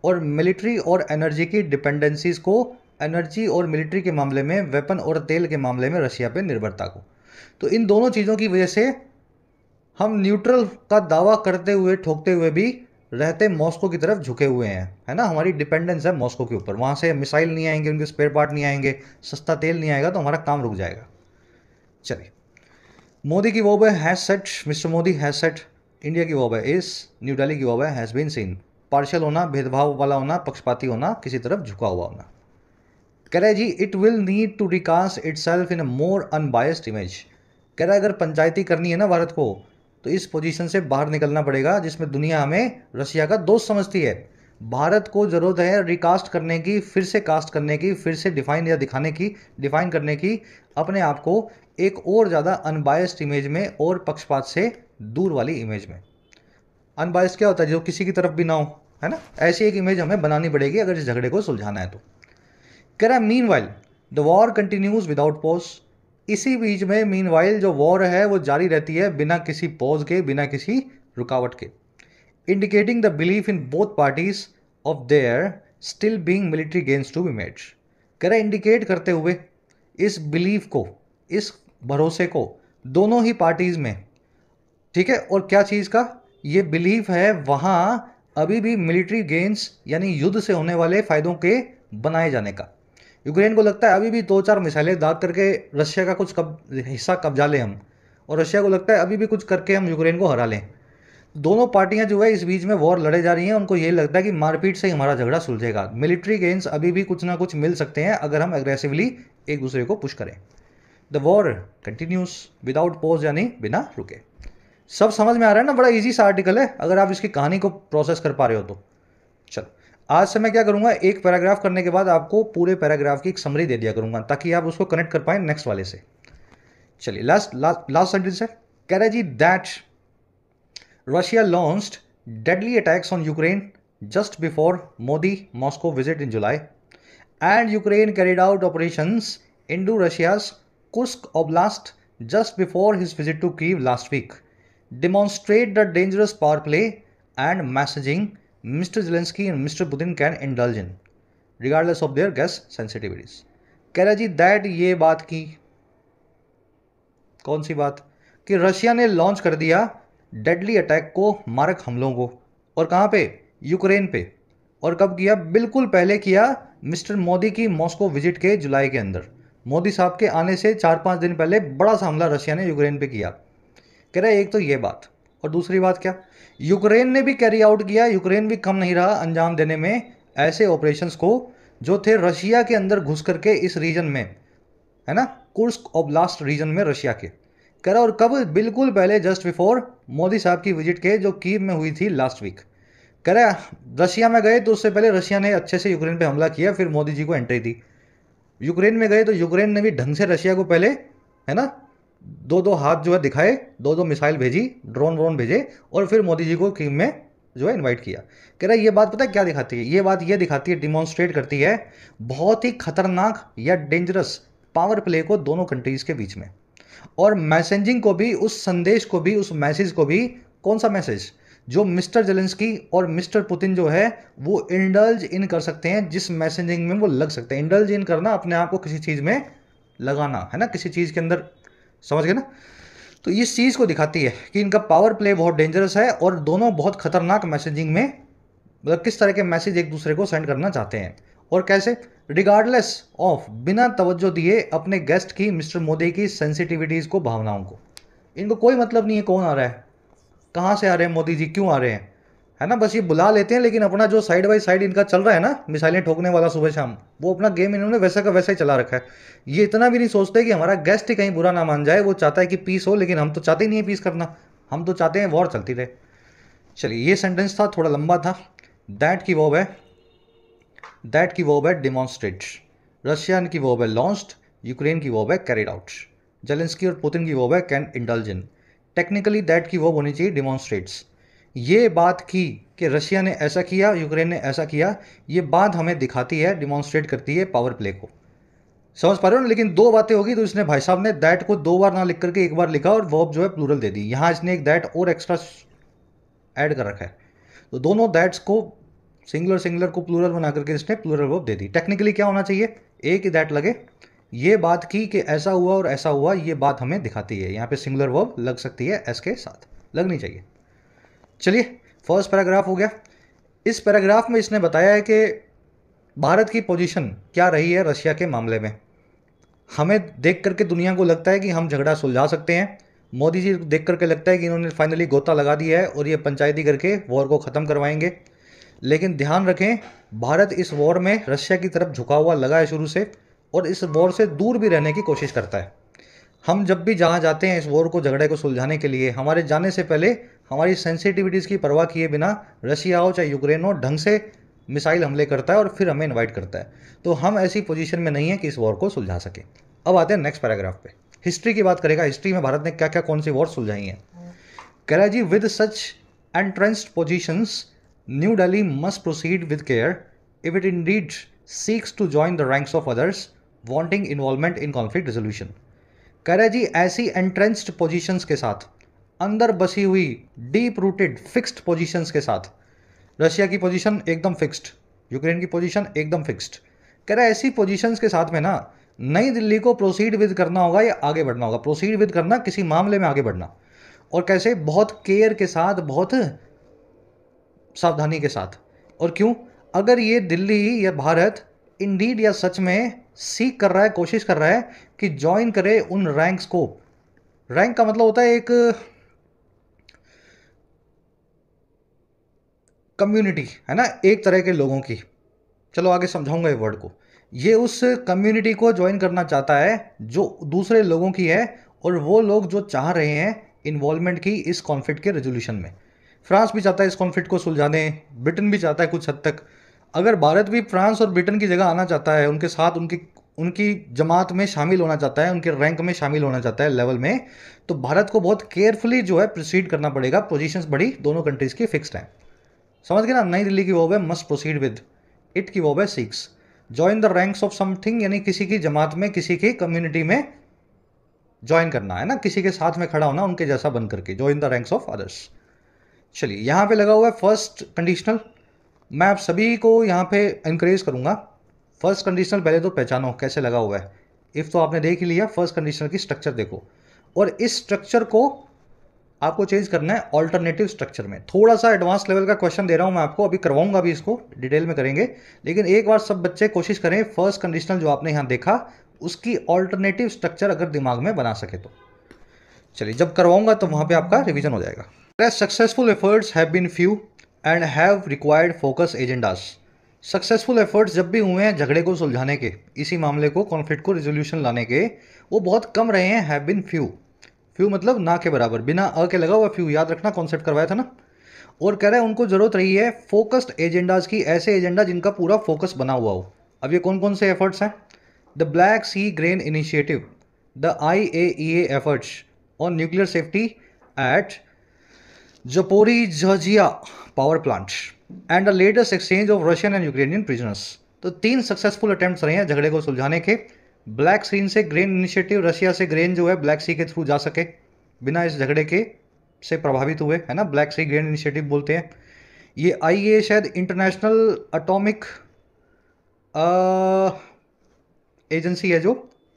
और मिलिट्री और एनर्जी की डिपेंडेंसीज को, एनर्जी और मिलिट्री के मामले में, वेपन और तेल के मामले में रशिया पे निर्भरता को। तो इन दोनों चीज़ों की वजह से हम न्यूट्रल का दावा करते हुए, ठोकते हुए भी रहते मॉस्को की तरफ झुके हुए हैं, है ना। हमारी डिपेंडेंस है मॉस्को के ऊपर, वहाँ से मिसाइल नहीं आएंगे, उनके स्पेयर पार्ट नहीं आएंगे, सस्ता तेल नहीं आएगा, तो हमारा काम रुक जाएगा। चलिए, मोदी की वो has set, mister Modi has set, India की वो इस न्यू दिल्ली की वो हैज़ बीन सीन, पार्शियल होना, भेदभाव वाला होना, पक्षपाती होना, किसी तरफ झुका हुआ होना। कह रहे जी it will need to recast itself in a more unbiased image. कह रहा है अगर पंचायती करनी है ना भारत को, तो इस पोजीशन से बाहर निकलना पड़ेगा जिसमें दुनिया हमें रशिया का दोस्त समझती है। भारत को ज़रूरत है रिकास्ट करने की, फिर से कास्ट करने की, फिर से डिफाइन या दिखाने की, डिफाइन करने की अपने आप को एक और ज़्यादा अनबायस्ड इमेज में और पक्षपात से दूर वाली इमेज में। अनबायस्ड क्या होता है? जो किसी की तरफ भी ना हो, है ना। ऐसी एक इमेज हमें बनानी पड़ेगी अगर इस झगड़े को सुलझाना है तो। कह रहा है meanwhile the war continues without pause. इसी बीच में मीनवाइल जो वॉर है वो जारी रहती है बिना किसी पॉज के, बिना किसी रुकावट के। Indicating the belief in both parties of their still being military gains to be made. कह रहा है इंडिकेट करते हुए इस बिलीफ को, इस भरोसे को दोनों ही पार्टीज में, ठीक है। और क्या चीज़ का ये बिलीफ है? वहां अभी भी मिलिट्री गेन्स यानी युद्ध से होने वाले फायदों के बनाए जाने का। यूक्रेन को लगता है अभी भी 2-4 मिसाइलें दाग करके रशिया का कुछ हिस्सा कब्जा लें हम, और रशिया को लगता है अभी भी कुछ करके हम यूक्रेन को हरा लें। दोनों पार्टियां जो है इस बीच में वॉर लड़े जा रही हैं, उनको ये लगता है कि मारपीट से ही हमारा झगड़ा सुलझेगा। मिलिट्री गेन्स अभी भी कुछ ना कुछ मिल सकते हैं अगर हम एग्रेसिवली एक दूसरे को पुश करें। The war continuous without pause, यानी बिना रुके। सब समझ में आ रहा है ना? बड़ा इजी सा आर्टिकल है अगर आप इसकी कहानी को प्रोसेस कर पा रहे हो तो। चलो, आज से मैं क्या करूंगा, एक पैराग्राफ करने के बाद आपको पूरे पैराग्राफ की एक समरी दे दिया करूंगा ताकि आप उसको कनेक्ट कर पाए नेक्स्ट वाले से। चलिए, लास्ट सेंटेंस है। कह रहा है जी that Russia launched deadly attacks on Ukraine just before Modi Moscow visit in July, and Ukraine carried out operations into Russia's Kursk oblast just before his visit to Kyiv last week, demonstrate the dangerous power play and messaging Mr. Zelensky and Mr. Putin can indulge in, regardless of their gas sensitivities. कह रहा जी that ये बात की, कौन सी बात? कि Russia ने launch कर दिया डेडली अटैक को, मारक हमलों को, और कहाँ पे? यूक्रेन पे। और कब किया? बिल्कुल पहले किया मिस्टर मोदी की मॉस्को विजिट के जुलाई के अंदर। मोदी साहब के आने से 4-5 दिन पहले बड़ा सा हमला रशिया ने यूक्रेन पे किया। कह रहा है एक तो ये बात, और दूसरी बात क्या? यूक्रेन ने भी कैरी आउट किया, यूक्रेन भी कम नहीं रहा अंजाम देने में ऐसे ऑपरेशंस को जो थे रशिया के अंदर घुस करके इस रीजन में, है ना, कुर्स्क ओब्लास्ट रीजन में रशिया के। कह रहा और कब? बिल्कुल पहले, जस्ट बिफोर मोदी साहब की विजिट के, जो कीव में हुई थी लास्ट वीक। कह रहा है रशिया में गए तो उससे पहले रशिया ने अच्छे से यूक्रेन पे हमला किया, फिर मोदी जी को एंट्री दी। यूक्रेन में गए तो यूक्रेन ने भी ढंग से रशिया को पहले, है ना, दो दो हाथ जो है दिखाए, दो दो मिसाइल भेजी, ड्रोन व्रोन भेजे, और फिर मोदी जी को कीव में जो है इनवाइट किया। कह रहा है ये बात पता है क्या दिखाती है? ये बात ये दिखाती है, डिमॉन्स्ट्रेट करती है बहुत ही खतरनाक या डेंजरस पावर प्ले को दोनों कंट्रीज के बीच में। और मैसेजिंग को भी, उस संदेश को भी, उस मैसेज को भी, कौन सा मैसेज? जो मिस्टर जेलेंस्की और मिस्टर पुतिन जो है वो इंडल्ज इन कर सकते हैं, जिस मैसेजिंग में वो लग सकते हैं। इंडल्ज इन करना, अपने आप को किसी चीज़ में लगाना, है ना, किसी चीज़ के अंदर, समझ गए ना? तो इस चीज़ को दिखाती है कि इनका पावर प्ले बहुत डेंजरस है और दोनों बहुत खतरनाक मैसेजिंग में, मतलब किस तरह के मैसेज एक दूसरे को सेंड करना चाहते हैं और कैसे, रिगार्डलेस ऑफ, बिना तवज्जो दिए अपने गेस्ट की, मिस्टर मोदी की सेंसिटिविटीज़ को, भावनाओं को। इनको कोई मतलब नहीं है कौन आ रहा है, कहाँ से आ रहे हैं मोदी जी, क्यों आ रहे हैं, है ना, बस ये बुला लेते हैं। लेकिन अपना जो साइड बाई साइड इनका चल रहा है ना, मिसाइलें ठोकने वाला सुबह शाम, वो अपना गेम इन्होंने वैसा का वैसा ही चला रखा है। ये इतना भी नहीं सोचते कि हमारा गेस्ट ही कहीं बुरा ना मान जाए। वो चाहता है कि पीस हो, लेकिन हम तो चाहते ही नहीं है पीस करना, हम तो चाहते हैं वॉर चलती रहे। चलिए, ये सेंटेंस था, थोड़ा लंबा था। दैट की वर्ब है, दैट की वर्ब है डिमॉन्स्ट्रेट, रशियन की वर्ब है लॉन्च्ड, यूक्रेन की वर्ब है कैरिड आउट, जेलेंस्की और पुतिन की वर्ब है can indulge in. Technically that की वर्ब होनी चाहिए डिमॉन्स्ट्रेट्स। ये बात की कि रशिया ने ऐसा किया, यूक्रेन ने ऐसा किया, ये बात हमें दिखाती है, डिमॉन्स्ट्रेट करती है पावर प्ले को। समझ पा रहे हो ना? लेकिन दो बातें होगी, तो इसने भाई साहब ने दैट को दो बार ना लिख करके एक बार लिखा और वर्ब जो है प्लूरल दे दी। यहाँ इसने एक दैट और एक्स्ट्रा ऐड कर रखा है, तो दोनों दैट्स को, सिंगुलर सिंगुलर को प्लूरल बना करके इसने प्लूरल वर्ब दे दी। टेक्निकली क्या होना चाहिए? एक ही दैट लगे, ये बात की कि ऐसा हुआ और ऐसा हुआ, ये बात हमें दिखाती है। यहाँ पे सिंगुलर वर्ब लग सकती है, एस के साथ लगनी चाहिए। चलिए, फर्स्ट पैराग्राफ हो गया। इस पैराग्राफ में इसने बताया है कि भारत की पोजीशन क्या रही है रशिया के मामले में। हमें देख करके दुनिया को लगता है कि हम झगड़ा सुलझा सकते हैं। मोदी जी देख करके लगता है कि इन्होंने फाइनली गोता लगा दिया है और ये पंचायती करके वॉर को ख़त्म करवाएंगे। लेकिन ध्यान रखें, भारत इस वॉर में रशिया की तरफ झुका हुआ लगा है शुरू से, और इस वॉर से दूर भी रहने की कोशिश करता है। हम जब भी जहाँ जाते हैं इस वॉर को, झगड़े को सुलझाने के लिए, हमारे जाने से पहले हमारी सेंसिटिविटीज़ की परवाह किए बिना, रशिया हो चाहे यूक्रेन हो, ढंग से मिसाइल हमले करता है और फिर हमें इनवाइट करता है। तो हम ऐसी पोजीशन में नहीं है कि इस वॉर को सुलझा सके। अब आते हैं नेक्स्ट पैराग्राफ पे, हिस्ट्री की बात करेगा। हिस्ट्री में भारत ने क्या क्या कौन सी वॉर सुलझाई हैं। कह रहा है जी, with such entrenched positions New Delhi must proceed with care if it indeed seeks to join the ranks of others wanting involvement in conflict resolution. कह रहा है जी, ऐसी एंट्रेंस्ड पोजीशंस के साथ, अंदर बसी हुई डीप रूटेड फिक्स्ड पोजीशंस के साथ, रशिया की पोजीशन एकदम फिक्स्ड, यूक्रेन की पोजीशन एकदम फिक्स्ड। कह रहा है ऐसी पोजीशंस के साथ में ना नई दिल्ली को प्रोसीड विद करना होगा या आगे बढ़ना होगा। प्रोसीड विद करना, किसी मामले में आगे बढ़ना, और कैसे? बहुत केयर के साथ, बहुत सावधानी के साथ। और क्यों? अगर ये दिल्ली या भारत इंडीड या सच में सीख कर रहा है, कोशिश कर रहा है कि ज्वाइन करे उन रैंक्स को। रैंक का मतलब होता है एक कम्युनिटी, है ना, एक तरह के लोगों की। चलो आगे समझाऊंगा ये वर्ड को। ये उस कम्युनिटी को ज्वाइन करना चाहता है जो दूसरे लोगों की है, और वो लोग जो चाह रहे हैं इन्वॉल्वमेंट की इस कॉन्फ्लिक्ट के रेजोल्यूशन में। फ्रांस भी चाहता है इस कॉन्फ्लिक्ट को सुलझाने, ब्रिटेन भी चाहता है कुछ हद तक। अगर भारत भी फ्रांस और ब्रिटेन की जगह आना चाहता है, उनके साथ उनकी उनकी जमात में शामिल होना चाहता है, उनके रैंक में शामिल होना चाहता है, लेवल में, तो भारत को बहुत केयरफुली जो है प्रोसीड करना पड़ेगा। पोजीशंस बड़ी दोनों कंट्रीज की फिक्स्ड हैं। समझ गए ना? नई दिल्ली की वर्ब है मस्ट प्रोसीड विद, इट की वर्ब है seeks. Join the ranks of something, यानी किसी की जमात में, किसी की कम्युनिटी में ज्वाइन करना, है ना, किसी के साथ में खड़ा होना, उनके जैसा बन करके, join the ranks of others. चलिए, यहाँ पे लगा हुआ है फर्स्ट कंडीशनल। मैं आप सभी को यहाँ पे इंकरेज करूँगा, फर्स्ट कंडीशनल पहले तो पहचानो कैसे लगा हुआ है। इफ़ तो आपने देख ही लिया, फर्स्ट कंडीशनल की स्ट्रक्चर देखो, और इस स्ट्रक्चर को आपको चेंज करना है ऑल्टरनेटिव स्ट्रक्चर में। थोड़ा सा एडवांस लेवल का क्वेश्चन दे रहा हूँ मैं आपको, अभी करवाऊंगा भी, इसको डिटेल में करेंगे। लेकिन एक बार सब बच्चे कोशिश करें, फर्स्ट कंडीशनल जो आपने यहाँ देखा उसकी ऑल्टरनेटिव स्ट्रक्चर अगर दिमाग में बना सके तो। चलिए, जब करवाऊंगा तो वहाँ पे आपका रिवीजन हो जाएगा। Successful efforts have been few and have required focus agendas. Successful efforts जब भी हुए हैं झगड़े को सुलझाने के, इसी मामले को, कॉन्फ्लिक्ट को रिजोल्यूशन लाने के, वो बहुत कम रहे हैं। हैव बीन फ्यू, फ्यू मतलब ना के बराबर, बिना अ के लगा हुआ फ्यू, याद रखना, कॉन्सेप्ट करवाया था ना। और कह रहा है उनको ज़रूरत रही है फोकस्ड एजेंडाज की, ऐसे एजेंडा जिनका पूरा फोकस बना हुआ हो। अब ये कौन कौन से एफर्ट्स हैं? The Black Sea grain initiative, the IAEA efforts on nuclear safety at Zaporizhzhia power plant and the latest exchange of Russian and Ukrainian prisoners. तो 3 सक्सेसफुल अटेम्प्ट्स रहे हैं झगड़े को सुलझाने के। ब्लैक सी से ग्रेन इनिशिएटिव, रशिया से ग्रेन जो है ब्लैक सी के थ्रू जा सके बिना इस झगड़े के से प्रभावित हुए, है ना, ब्लैक सी ग्रेन इनिशिएटिव बोलते हैं। ये IAEA शायद इंटरनेशनल एटॉमिक एजेंसी है, जो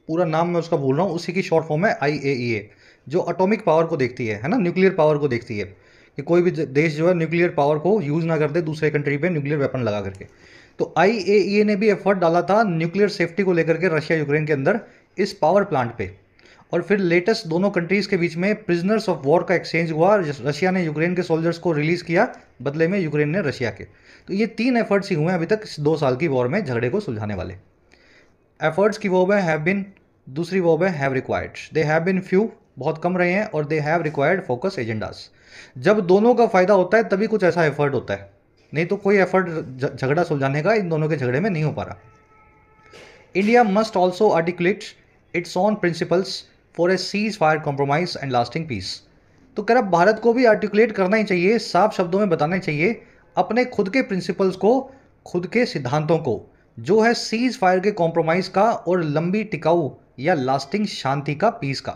पूरा नाम मैं उसका भूल रहा हूँ, उसी की शॉर्ट फॉर्म है IAEA, जो एटॉमिक पावर को देखती है ना, न्यूक्लियर पावर को देखती है कि कोई भी देश जो है न्यूक्लियर पावर को यूज़ ना कर दे दूसरे कंट्री पे न्यूक्लियर वेपन लगा करके। तो IAEA ने भी एफर्ट डाला था न्यूक्लियर सेफ्टी को लेकर के रशिया यूक्रेन के अंदर इस पावर प्लांट पे। और फिर लेटेस्ट दोनों कंट्रीज़ के बीच में प्रिजनर्स ऑफ वॉर का एक्सचेंज हुआ, रशिया ने यूक्रेन के सोल्जर्स को रिलीज़ किया, बदले में यूक्रेन ने रशिया के। तो ये 3 एफर्ट्स ही हुए अभी तक इस 2 साल की वॉर में झगड़े को सुलझाने वाले। एफर्ट्स की वर्ब है हैव बिन, दूसरी वर्ब है have required. They have been few, बहुत कम रहे हैं, और they have required focus agendas. जब दोनों का फायदा होता है तभी कुछ ऐसा एफर्ट होता है, नहीं तो कोई एफर्ट झगड़ा सुलझाने का इन दोनों के झगड़े में नहीं हो पा रहा। India must also articulate its own principles for a ceasefire compromise and lasting peace. तो कह रहा भारत को भी आर्टिकुलेट करना ही चाहिए, साफ शब्दों में बताना चाहिए अपने खुद के प्रिंसिपल्स को, खुद के सिद्धांतों को, जो है सीज फायर के कॉम्प्रोमाइज़ का और लंबी टिकाऊ या लास्टिंग शांति का, पीस का।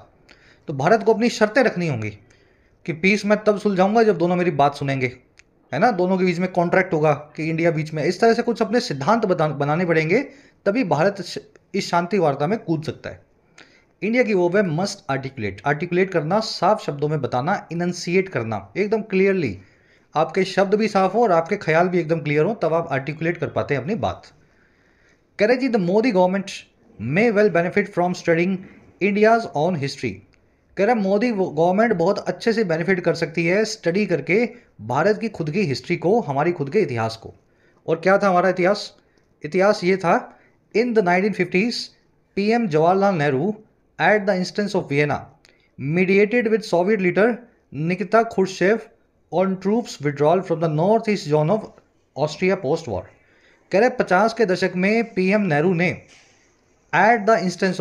तो भारत को अपनी शर्तें रखनी होंगी कि पीस मैं तब सुलझाऊंगा जब दोनों मेरी बात सुनेंगे, है ना, दोनों के बीच में कॉन्ट्रैक्ट होगा कि इंडिया बीच में, इस तरह से कुछ अपने सिद्धांत बनाने पड़ेंगे, तभी भारत इस शांति वार्ता में कूद सकता है। इंडिया की वो है मस्ट आर्टिकुलेट, आर्टिकुलेट करना, साफ शब्दों में बताना, इनंसिएट करना एकदम क्लियरली, आपके शब्द भी साफ हो और आपके ख्याल भी एकदम क्लियर हो, तब आप आर्टिकुलेट कर पाते हैं अपनी बात। कह रहे जी the Modi government may well benefit from studying India's own history. कह रहा मोदी गवर्नमेंट बहुत अच्छे से बेनिफिट कर सकती है स्टडी करके भारत की खुद की हिस्ट्री को, हमारी खुद के इतिहास को। और क्या था हमारा इतिहास? इतिहास ये था, in the 1950s PM Jawaharlal Nehru at the instance of Vienna mediated with Soviet leader Nikita Khrushchev on troops withdrawal from the north east zone of Austria post war. कह रहे 50 के दशक में PM नेहरू ने एट द इंस्टेंस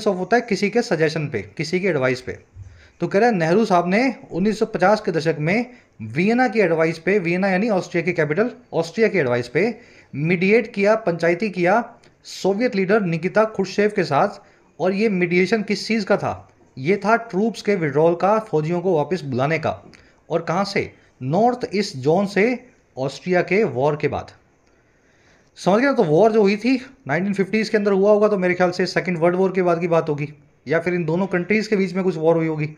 ऑफ होता है किसी के सजेशन पे, किसी के एडवाइस पे। तो कह रहे नेहरू साहब ने 1950 के दशक में वियना की एडवाइस पे, वियना यानी ऑस्ट्रिया की कैपिटल, ऑस्ट्रिया की एडवाइस पे मीडिएट किया, पंचायती किया सोवियत लीडर निकिता खुर्शचेव के साथ। और ये मीडिएशन किस चीज़ का था? ये था ट्रूप्स के विड्रॉल का, फौजियों को वापस बुलाने का। और कहाँ से? नॉर्थ ईस्ट जोन से, ऑस्ट्रिया के वॉर के बाद। समझ गया? तो वॉर जो हुई थी 1950s के अंदर हुआ होगा, तो मेरे ख्याल से सेकंड वर्ल्ड वॉर के बाद की बात होगी, या फिर इन दोनों कंट्रीज़ के बीच में कुछ वॉर हुई होगी।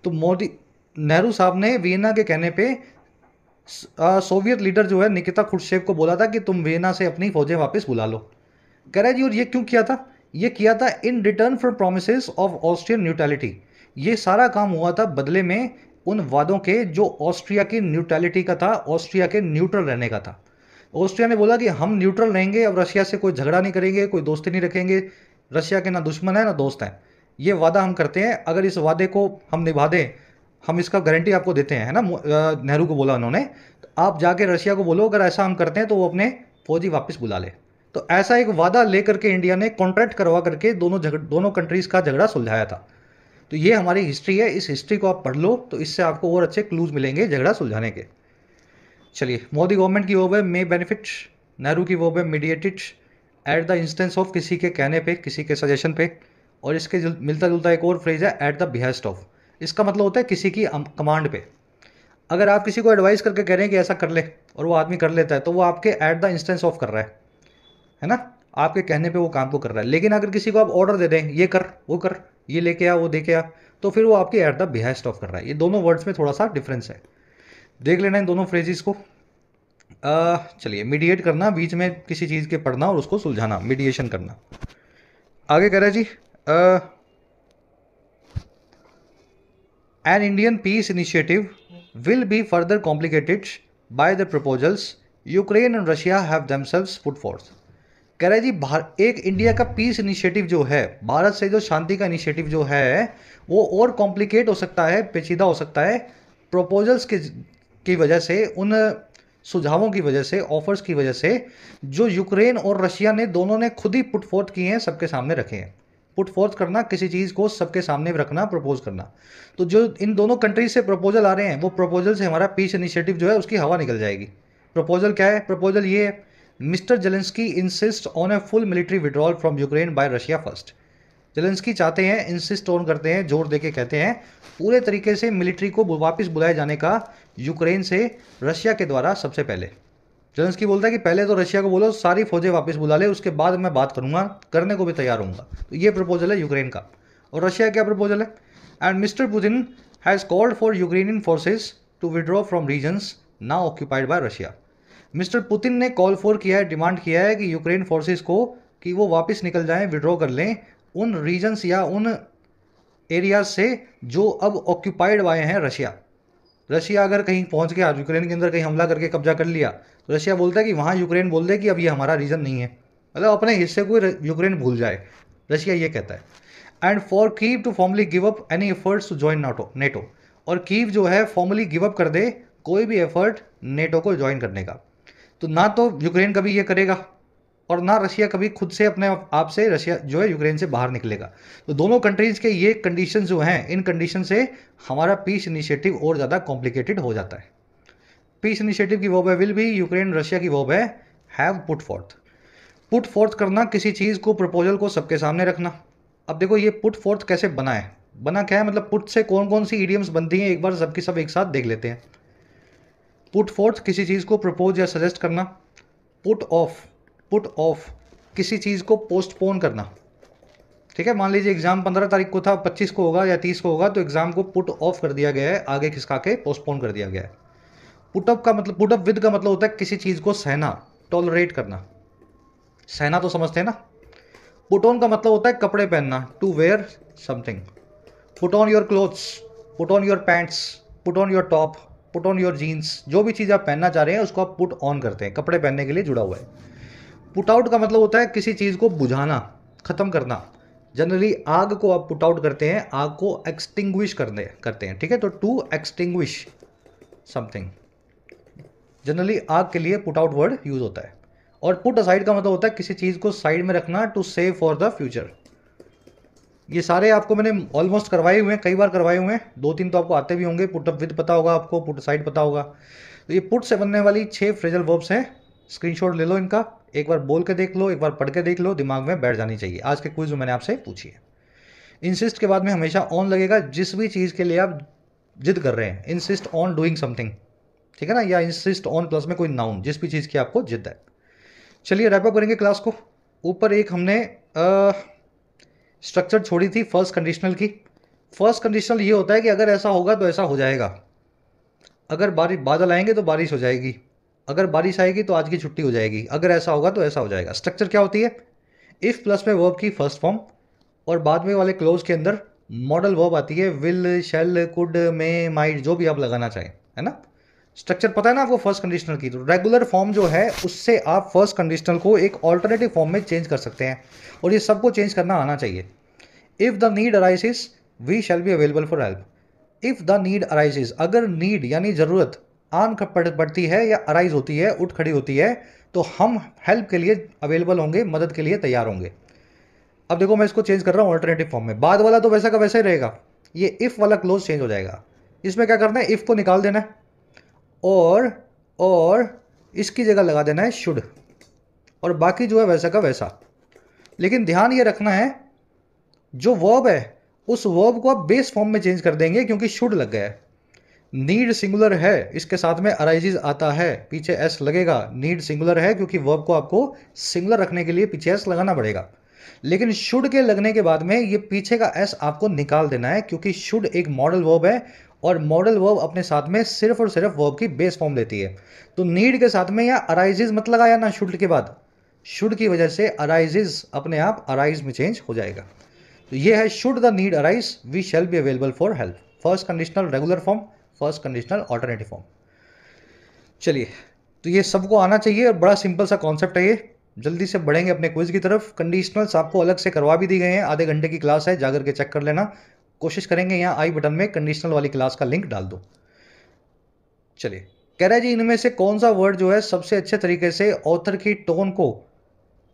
तो मोदी नेहरू साहब ने वियना के कहने पे सोवियत लीडर जो है निकिता खुर्शचेव को बोला था कि तुम वियना से अपनी फौजें वापस बुला लो। कह रहा है जी, और ये क्यों किया था? ये किया था in return for promises of Austrian neutrality. ये सारा काम हुआ था बदले में उन वादों के जो ऑस्ट्रिया की न्यूट्रलिटी का था, ऑस्ट्रिया के न्यूट्रल रहने का था। ऑस्ट्रिया ने बोला कि हम न्यूट्रल रहेंगे, अब रशिया से कोई झगड़ा नहीं करेंगे, कोई दोस्ती नहीं रखेंगे, रशिया के ना दुश्मन है ना दोस्त हैं, ये वादा हम करते हैं, अगर इस वादे को हम निभा दें, हम इसका गारंटी आपको देते हैं, है ना, नेहरू को बोला उन्होंने। तो आप जाके रशिया को बोलो अगर ऐसा हम करते हैं तो वो अपने फौजी वापस बुला ले। तो ऐसा एक वादा लेकर के इंडिया ने कॉन्ट्रैक्ट करवा करके दोनों कंट्रीज़ का झगड़ा सुलझाया था। तो ये हमारी हिस्ट्री है, इस हिस्ट्री को आप पढ़ लो तो इससे आपको और अच्छे क्लूज मिलेंगे झगड़ा सुलझाने के। चलिए, मोदी गवर्नमेंट की वर्ब है मे बेनिफिट, नेहरू की वर्ब है mediated eight the instance of, किसी के कहने पे, किसी के सजेशन पे। और इसके मिलता जुलता एक और फ्रेज है एट द बिहेस्ट ऑफ। इसका मतलब होता है किसी की कमांड पे। अगर आप किसी को एडवाइस करके कह रहे हैं कि ऐसा कर ले और वो आदमी कर लेता है, तो वो आपके एट द इंस्टेंस ऑफ कर रहा है ना, आपके कहने पे वो काम को कर रहा है। लेकिन अगर किसी को आप ऑर्डर दे दें, ये कर, वो कर, ये लेके आ, वो दे के आ, तो फिर वो आपके एट द बिहेस्ट ऑफ कर रहा है। ये दोनों वर्ड्स में थोड़ा सा डिफरेंस है, देख लेना इन दोनों फ्रेजेस को। चलिए, मीडिएट करना, बीच में किसी चीज़ के पढ़ना और उसको सुलझाना, मीडिएशन करना। आगे कह रहा है जी, an Indian peace initiative will be further complicated by the proposals Ukraine and Russia have themselves put forth. कह रहा है जी, एक इंडिया का पीस इनिशिएटिव जो है, भारत से जो शांति का इनिशिएटिव जो है, वो और कॉम्प्लिकेट हो सकता है, पेचीदा हो सकता है प्रपोजल्स के की वजह से, उन सुझावों की वजह से, ऑफर्स की वजह से, जो यूक्रेन और रशिया ने दोनों ने खुद ही पुट फोर्थ किए हैं, सबके सामने रखे हैं। पुट फोर्थ करना, किसी चीज़ को सबके सामने रखना, प्रपोज करना। तो जो इन दोनों कंट्रीज से प्रपोजल आ रहे हैं, वो प्रपोजल से हमारा पीस इनिशिएटिव जो है उसकी हवा निकल जाएगी। प्रपोजल क्या है? प्रपोजल ये है, mister Zelensky insist on a full military withdrawal from Ukraine bye Russia first. Zelensky चाहते हैं, इंसिस्ट ऑन करते हैं, जोर देके कहते हैं, पूरे तरीके से मिलिट्री को वापस बुलाए जाने का यूक्रेन से रशिया के द्वारा सबसे पहले। जेलेंस्की बोलता है कि पहले तो रशिया को बोलो सारी फौजें वापस बुला ले, उसके बाद मैं बात करूंगा, करने को भी तैयार हूँगा। तो ये प्रपोजल है यूक्रेन का। और रशिया क्या प्रपोजल है? And mister Putin has called for Ukrainian forces to withdraw from regions now occupied by Russia. Mister Putin ने कॉल फॉर किया है, डिमांड किया है कि यूक्रेन फोर्सेज को कि वो वापस निकल जाएं, विड्रॉ कर लें उन रीजन्स या उन एरियाज से जो अब ऑक्यूपाइड हुए हैं रशिया। रशिया अगर कहीं पहुंच गया, यूक्रेन के अंदर कहीं हमला करके कब्जा कर लिया, तो रशिया बोलता है कि वहाँ यूक्रेन बोल दे कि अब ये हमारा रीजन नहीं है, मतलब अपने हिस्से को यूक्रेन भूल जाए, रशिया ये कहता है। And for Kyiv to formally give up any efforts to join NATO, और कीव जो है फॉर्मली गिव अप कर दे कोई भी एफर्ट नेटो को ज्वाइन करने का। तो ना तो यूक्रेन कभी ये करेगा और ना रशिया कभी खुद से अपने आप से, रशिया जो है यूक्रेन से बाहर निकलेगा। तो दोनों कंट्रीज के ये कंडीशन जो हैं, इन कंडीशन से हमारा पीस इनिशिएटिव और ज़्यादा कॉम्प्लिकेटेड हो जाता है। पीस इनिशिएटिव की वर्ब है विल बी, यूक्रेन रशिया की वर्ब है have put fourth. Put fourth करना, किसी चीज़ को, प्रपोजल को सबके सामने रखना। अब देखो ये पुट फोर्थ कैसे बना है, बना क्या है, मतलब पुट से कौन कौन सी इडियम्स बनती हैं, एक बार सबकी सब एक साथ देख लेते हैं। पुट फोर्थ, किसी चीज़ को प्रपोज या सजेस्ट करना। पुट ऑफ, पुट ऑफ, किसी चीज़ को पोस्टपोन करना। ठीक है, मान लीजिए एग्जाम 15 तारीख को था, 25 को होगा या 30 को होगा, तो एग्जाम को पुट ऑफ कर दिया गया है, आगे खिसका के पोस्टपोन कर दिया गया है। पुटअप का मतलब, पुटअप विद का मतलब होता है किसी चीज़ को सहना, टॉलरेट करना। सहना तो समझते हैं ना। पुट ऑन का मतलब होता है कपड़े पहनना, to wear something. Put on your clothes, put on your pants, put on your top, put on your jeans. जो भी चीज़ आप पहनना चाह रहे हैं उसको आप पुट ऑन करते हैं, कपड़े पहनने के लिए जुड़ा हुआ है। पुट आउट का मतलब होता है किसी चीज़ को बुझाना, ख़त्म करना। जनरली आग को आप पुट आउट करते हैं, आग को एक्सटिंग्विश करते हैं। ठीक है, तो टू एक्सटिंग्विश समथिंग, जनरली आग के लिए पुट आउट वर्ड यूज होता है। और पुट असाइड का मतलब होता है किसी चीज़ को साइड में रखना, to save for the future. ये सारे आपको मैंने ऑलमोस्ट करवाए हुए हैं, कई बार करवाए हुए हैं, 2-3 तो आपको आते भी होंगे। पुट अप विद पता होगा आपको, पुट असाइड पता होगा। तो ये पुट से बनने वाली 6 फ्रेजल वर्ब्स हैं। स्क्रीनशॉट ले लो इनका, एक बार बोल के देख लो, एक बार पढ़ के देख लो, दिमाग में बैठ जानी चाहिए। आज के क्विज में मैंने आपसे पूछी है। इंसिस्ट के बाद में हमेशा ऑन लगेगा, जिस भी चीज़ के लिए आप जिद कर रहे हैं। इंसिस्ट ऑन डूइंग समथिंग, ठीक है ना, या इंसिस्ट ऑन प्लस में कोई नाउन, जिस भी चीज़ की आपको जिद है। चलिए रैप अप करेंगे क्लास को। ऊपर एक हमने स्ट्रक्चर छोड़ी थी फर्स्ट कंडीशनल की। फर्स्ट कंडीशनल ये होता है कि अगर ऐसा होगा तो ऐसा हो जाएगा, अगर बादल आएंगे तो बारिश हो जाएगी, अगर बारिश आएगी तो आज की छुट्टी हो जाएगी, अगर ऐसा होगा तो ऐसा हो जाएगा। स्ट्रक्चर क्या होती है? इफ़ प्लस में वर्ब की फर्स्ट फॉर्म और बाद में वाले क्लोज के अंदर मॉडल वर्ब आती है, will, shall, could, may, might, जो भी आप लगाना चाहें, है ना। स्ट्रक्चर पता है ना आपको फर्स्ट कंडीशनल की। तो रेगुलर फॉर्म जो है उससे आप फर्स्ट कंडीशनल को एक ऑल्टरनेटिव फॉर्म में चेंज कर सकते हैं, और ये सबको चेंज करना आना चाहिए। If the need arises we shall be available for help. If the need arises, अगर नीड यानी ज़रूरत आन पड़ती है या अराइज होती है, उठ खड़ी होती है, तो हम हेल्प के लिए अवेलेबल होंगे, मदद के लिए तैयार होंगे। अब देखो मैं इसको चेंज कर रहा हूँ ऑल्टरनेटिव फॉर्म में। बाद वाला तो वैसा का वैसा ही रहेगा, ये इफ़ वाला क्लोज चेंज हो जाएगा। इसमें क्या करना है, इफ़ को निकाल देना है और इसकी जगह लगा देना है शुड, और बाकी जो है वैसा का वैसा। लेकिन ध्यान ये रखना है, जो वर्ब है उस वर्ब को आप बेस फॉर्म में चेंज कर देंगे, क्योंकि शुड लग गया है। नीड सिंगुलर है, इसके साथ में अराइजेस आता है, पीछे एस लगेगा। नीड सिंगुलर है क्योंकि वर्ब को आपको सिंगुलर रखने के लिए पीछे एस लगाना पड़ेगा। लेकिन शुड के लगने के बाद में ये पीछे का एस आपको निकाल देना है, क्योंकि शुड एक मॉडल वर्ब है, और मॉडल वर्ब अपने साथ में सिर्फ और सिर्फ वर्ब की बेस फॉर्म लेती है। तो नीड के साथ में या अराइजेस मत लगाया ना शुड के बाद, शुड की वजह से अराइजेस अपने आप अराइज में चेंज हो जाएगा। तो ये है should the need arise we shall be available for help. First conditional regular form, first conditional alternative form. चलिए, तो ये सबको आना चाहिए, और बड़ा सिंपल सा कॉन्सेप्ट है ये। जल्दी से बढ़ेंगे अपने क्विज की तरफ। कंडीशनल्स आपको अलग से करवा भी दी गए हैं, आधे घंटे की क्लास है, जाकर के चेक कर लेना। कोशिश करेंगे यहाँ आई बटन में कंडीशनल वाली क्लास का लिंक डाल दो। चलिए, कह रहा है जी इनमें से कौन सा वर्ड जो है सबसे अच्छे तरीके से ऑथर की टोन को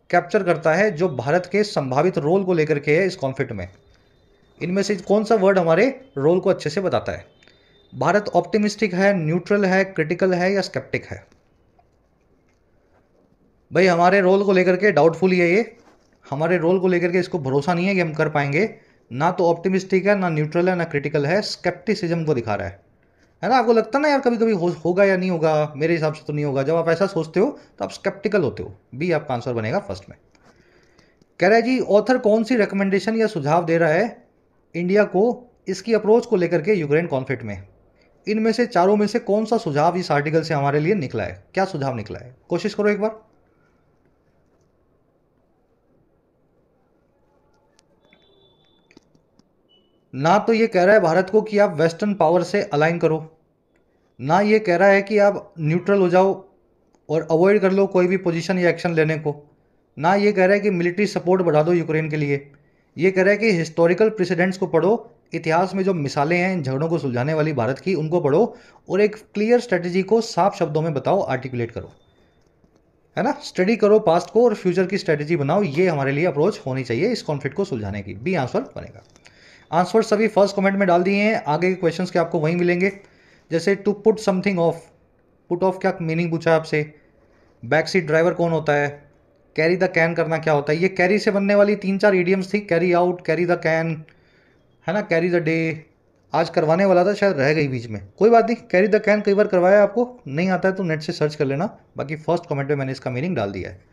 कैप्चर करता है जो भारत के संभावित रोल को लेकर के है इस कॉन्फ्लिक्ट में। इनमें से कौन सा वर्ड हमारे रोल को अच्छे से बताता है? भारत ऑप्टिमिस्टिक है, न्यूट्रल है, क्रिटिकल है या स्केप्टिक है? भाई हमारे रोल को लेकर के डाउटफुल ही है ये, हमारे रोल को लेकर के इसको भरोसा नहीं है कि हम कर पाएंगे। ना तो ऑप्टिमिस्टिक है, ना न्यूट्रल है, ना क्रिटिकल है, स्केप्टिसिज्म को दिखा रहा है ना? आपको लगता है ना यार कभी कभी होगा या नहीं होगा, मेरे हिसाब से तो नहीं होगा। जब आप ऐसा सोचते हो तो आप स्केप्टिकल होते हो। बी आपका आंसर बनेगा फर्स्ट में। कह रहा है जी ऑथर कौन सी रिकमेंडेशन या सुझाव दे रहा है इंडिया को इसकी अप्रोच को लेकर के यूक्रेन कॉन्फ्लिक्ट में? इनमें से चारों में से कौन सा सुझाव इस आर्टिकल से हमारे लिए निकला है? क्या सुझाव निकला है? कोशिश करो एक बार। ना तो ये कह रहा है भारत को कि आप वेस्टर्न पावर से अलाइन करो, ना ये कह रहा है कि आप न्यूट्रल हो जाओ और अवॉइड कर लो कोई भी पोजीशन या एक्शन लेने को, ना ये कह रहा है कि मिलिट्री सपोर्ट बढ़ा दो यूक्रेन के लिए। ये कह रहा है कि हिस्टोरिकल प्रेसिडेंट्स को पढ़ो, इतिहास में जो मिसालें हैं इन झगड़ों को सुलझाने वाली भारत की उनको पढ़ो और एक क्लियर स्ट्रेटेजी को साफ शब्दों में बताओ, आर्टिकुलेट करो, है ना? स्टडी करो पास्ट को और फ्यूचर की स्ट्रेटेजी बनाओ। ये हमारे लिए अप्रोच होनी चाहिए इस कॉन्फ्लिक्ट को सुलझाने की। बी आंसर बनेगा। आंसर सभी फर्स्ट कमेंट में डाल दिए हैं, आगे के क्वेश्चंस के आपको वहीं मिलेंगे। जैसे to put something off, put off क्या मीनिंग पूछा है आपसे? बैक सीट ड्राइवर कौन होता है? कैरी द कैन करना क्या होता है? ये कैरी से बनने वाली 3-4 इडियम्स थी, carry out, carry the can, है ना, कैरी द डे। आज करवाने वाला था, शायद रह गई बीच में, कोई बात नहीं। कैरी द कैन कई बार करवाया, आपको नहीं आता है तो नेट से सर्च कर लेना। बाकी फर्स्ट कमेंट में मैंने इसका मीनिंग डाल दिया है।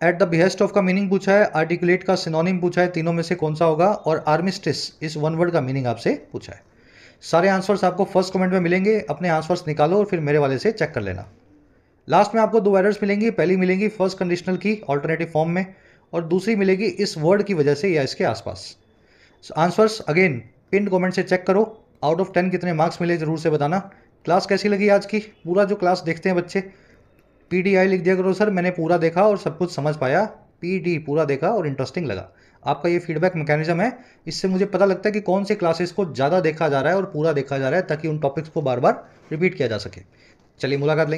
एट द बिहेस्ट ऑफ का मीनिंग पूछा है, आर्टिकुलेट का सिनोनिम पूछा है, तीनों में से कौन सा होगा? और आर्मिस्टिस इस वन वर्ड का मीनिंग आपसे पूछा है। सारे आंसर्स आपको फर्स्ट कमेंट में मिलेंगे, अपने आंसर्स निकालो और फिर मेरे वाले से चेक कर लेना। लास्ट में आपको 2 एरर्स मिलेंगी, पहली मिलेंगी फर्स्ट कंडीशनल की ऑल्टरनेटिव फॉर्म में और दूसरी मिलेगी इस वर्ड की वजह से या इसके आसपास। आंसर्स अगेन पिन कमेंट से चेक करो। आउट ऑफ 10 कितने मार्क्स मिले ज़रूर से बताना। क्लास कैसी लगी आज की? पूरा जो क्लास देखते हैं बच्चे PDI लिख दिया करो, सर मैंने पूरा देखा और सब कुछ समझ पाया। PD पूरा देखा और इंटरेस्टिंग लगा। आपका ये फीडबैक मैकेनिज्म है, इससे मुझे पता लगता है कि कौन से क्लासेस को ज़्यादा देखा जा रहा है और पूरा देखा जा रहा है, ताकि उन टॉपिक्स को बार बार रिपीट किया जा सके। चलिए मुलाकात लेंगे।